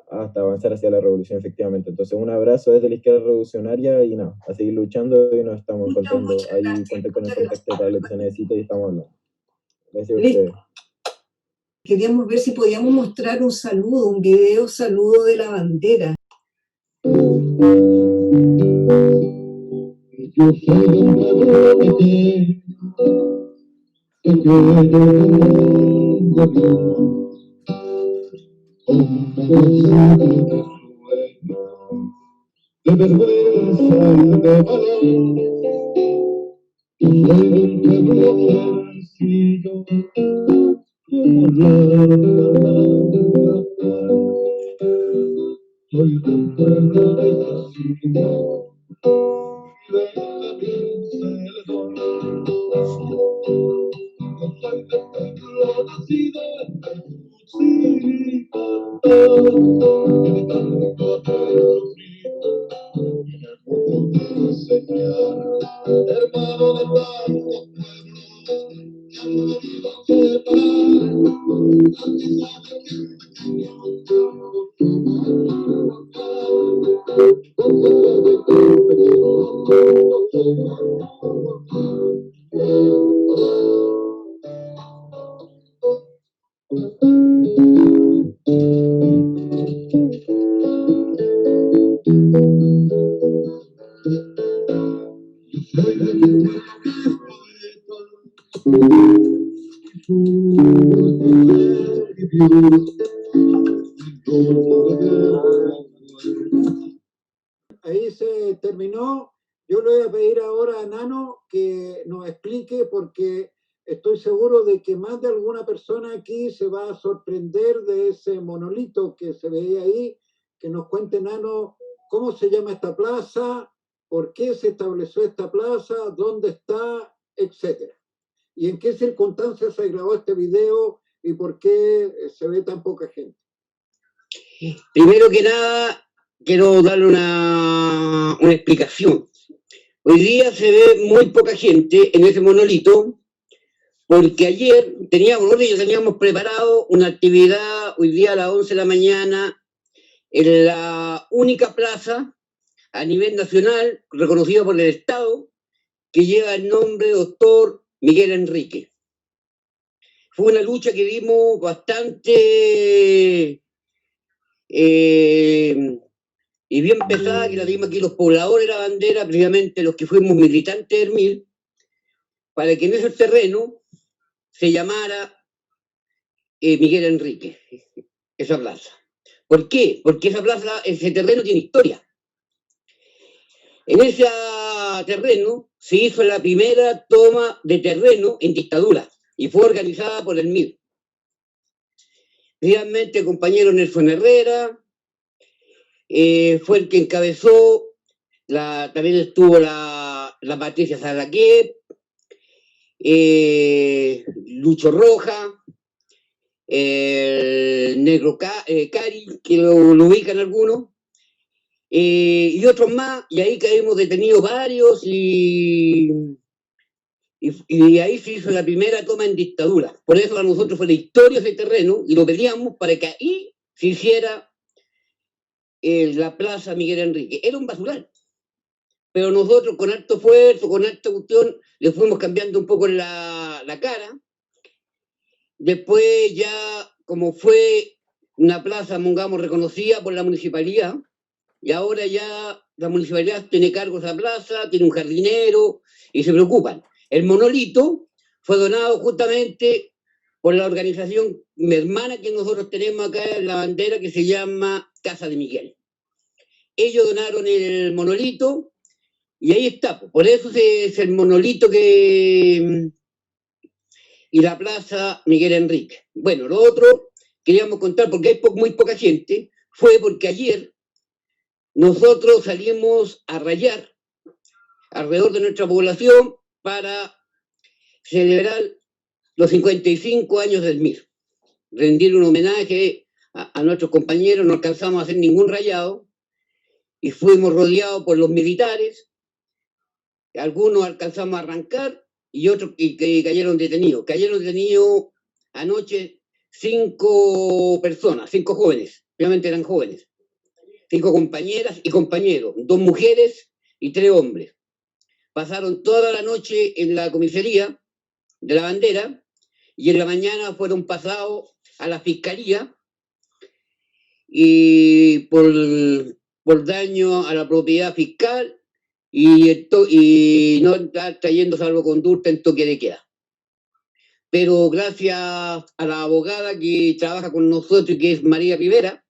hasta avanzar hacia la revolución, efectivamente. Entonces, un abrazo desde la izquierda revolucionaria y nada, a seguir luchando y nos estamos encontrando ahí, cuenten con el contacto para lo que se necesite y estamos hablando. Gracias a ustedes. Queríamos ver si podíamos mostrar un saludo, un video saludo de la bandera. Yo soy un pueblo que de vergüenza y de valor. Yo soy un pueblo sencillo como la soy un pueblo desasido. Ahí se terminó. Yo le voy a pedir ahora a Nano que nos explique, porque estoy seguro de que más de alguna persona aquí se va a sorprender de ese monolito que se veía ahí. Que nos cuente, Nano, cómo se llama esta plaza, por qué se estableció esta plaza, dónde está, etcétera. Y en qué circunstancias se grabó este video y por qué se ve tan poca gente. Primero que nada, quiero darle una explicación. Hoy día se ve muy poca gente en ese monolito, porque ayer teníamos preparado una actividad hoy día a las 11 de la mañana en la única plaza a nivel nacional reconocida por el Estado que lleva el nombre de Doctor Miguel Enrique. Fue una lucha que dimos bastante y bien pesada, que la dimos aquí los pobladores de la bandera, precisamente los que fuimos militantes del MIR, para que en ese terreno se llamara Miguel Enrique, esa plaza. ¿Por qué? Porque esa plaza, ese terreno tiene historia. En ese terreno se hizo la primera toma de terreno en dictadura y fue organizada por el MIR. realmente el compañero Nelson Herrera, fue el que encabezó, también estuvo la Patricia Salaquet, Lucho Roja, el Negro Cari, que lo ubican algunos, y otros más, y ahí caímos detenidos varios, y ahí se hizo la primera toma en dictadura. Por eso a nosotros fue la historia ese terreno, y lo pedíamos para que ahí se hiciera la Plaza Miguel Enrique. Era un basural. Pero nosotros con harto esfuerzo, con harta cuestión, le fuimos cambiando un poco la cara. Después ya, como fue una plaza, pongamos, reconocida por la municipalidad, y ahora ya la municipalidad tiene cargo de esa plaza, tiene un jardinero, y se preocupan. El monolito fue donado justamente por la organización hermana que nosotros tenemos acá en la bandera, que se llama Casa de Miguel. Ellos donaron el monolito, y ahí está. Por eso es el monolito y la Plaza Miguel Enrique. Bueno, lo otro queríamos contar, porque hay muy poca gente, fue porque ayer nosotros salimos a rayar alrededor de nuestra población para celebrar los 55 años del MIR. Rendir un homenaje a nuestros compañeros, no alcanzamos a hacer ningún rayado y fuimos rodeados por los militares. Algunos alcanzamos a arrancar y otros que cayeron detenidos. Cayeron detenidos anoche 5 personas, 5 jóvenes, obviamente eran jóvenes. 5 compañeras y compañeros, 2 mujeres y 3 hombres. Pasaron toda la noche en la comisaría de la bandera y en la mañana fueron pasados a la fiscalía y por daño a la propiedad fiscal y no estar trayendo salvoconducta en toque de queda. Pero gracias a la abogada que trabaja con nosotros y que es María Rivera,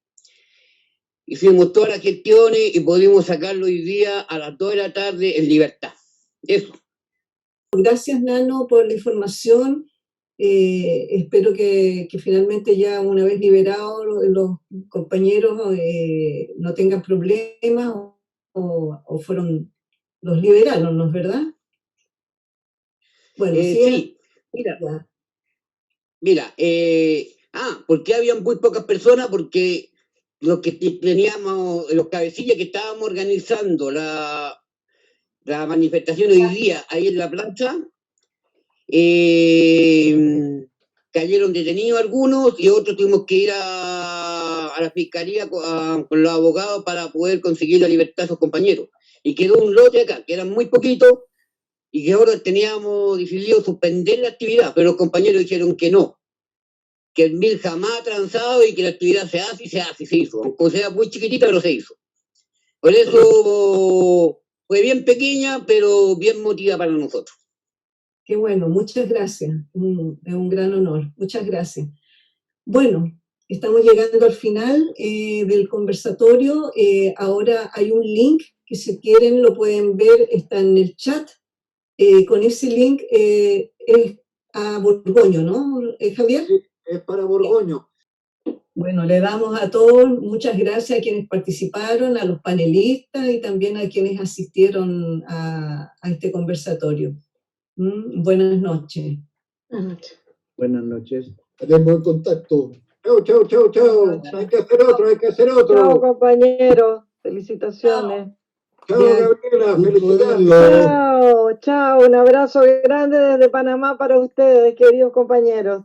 hicimos todas las gestiones y pudimos sacarlo hoy día a las 2 de la tarde en libertad. Eso. Gracias, Nano, por la información. Espero que finalmente ya una vez liberados los compañeros no tengan problemas o los liberaron, ¿no es verdad? Bueno, sí, mira, ¿por qué habían muy pocas personas? Porque los que teníamos, los cabecillas que estábamos organizando la manifestación hoy día ahí en la plaza, cayeron detenidos algunos y otros tuvimos que ir a la fiscalía con los abogados para poder conseguir la libertad de sus compañeros. Y quedó un lote acá, que eran muy poquitos, y que ahora teníamos decidido suspender la actividad, pero los compañeros dijeron que no, que el MIR jamás ha transado y que la actividad se hace y se hizo, aunque sea muy chiquitita, pero se hizo. Por eso fue bien pequeña, pero bien motivada para nosotros. Qué bueno, muchas gracias, es un gran honor, muchas gracias. Bueno, estamos llegando al final del conversatorio, ahora hay un link que si quieren lo pueden ver, está en el chat. Con ese link es a Borgoño, ¿no, Javier? Sí, es para Borgoño. Bueno, le damos a todos muchas gracias a quienes participaron, a los panelistas y también a quienes asistieron a este conversatorio. Buenas noches. Buenas noches. Estaremos en contacto. Chau. Hay que hacer otro. Chao, compañeros. Felicitaciones. Chao, Gabriela. Felicidades. Chao. Un abrazo grande desde Panamá para ustedes, queridos compañeros.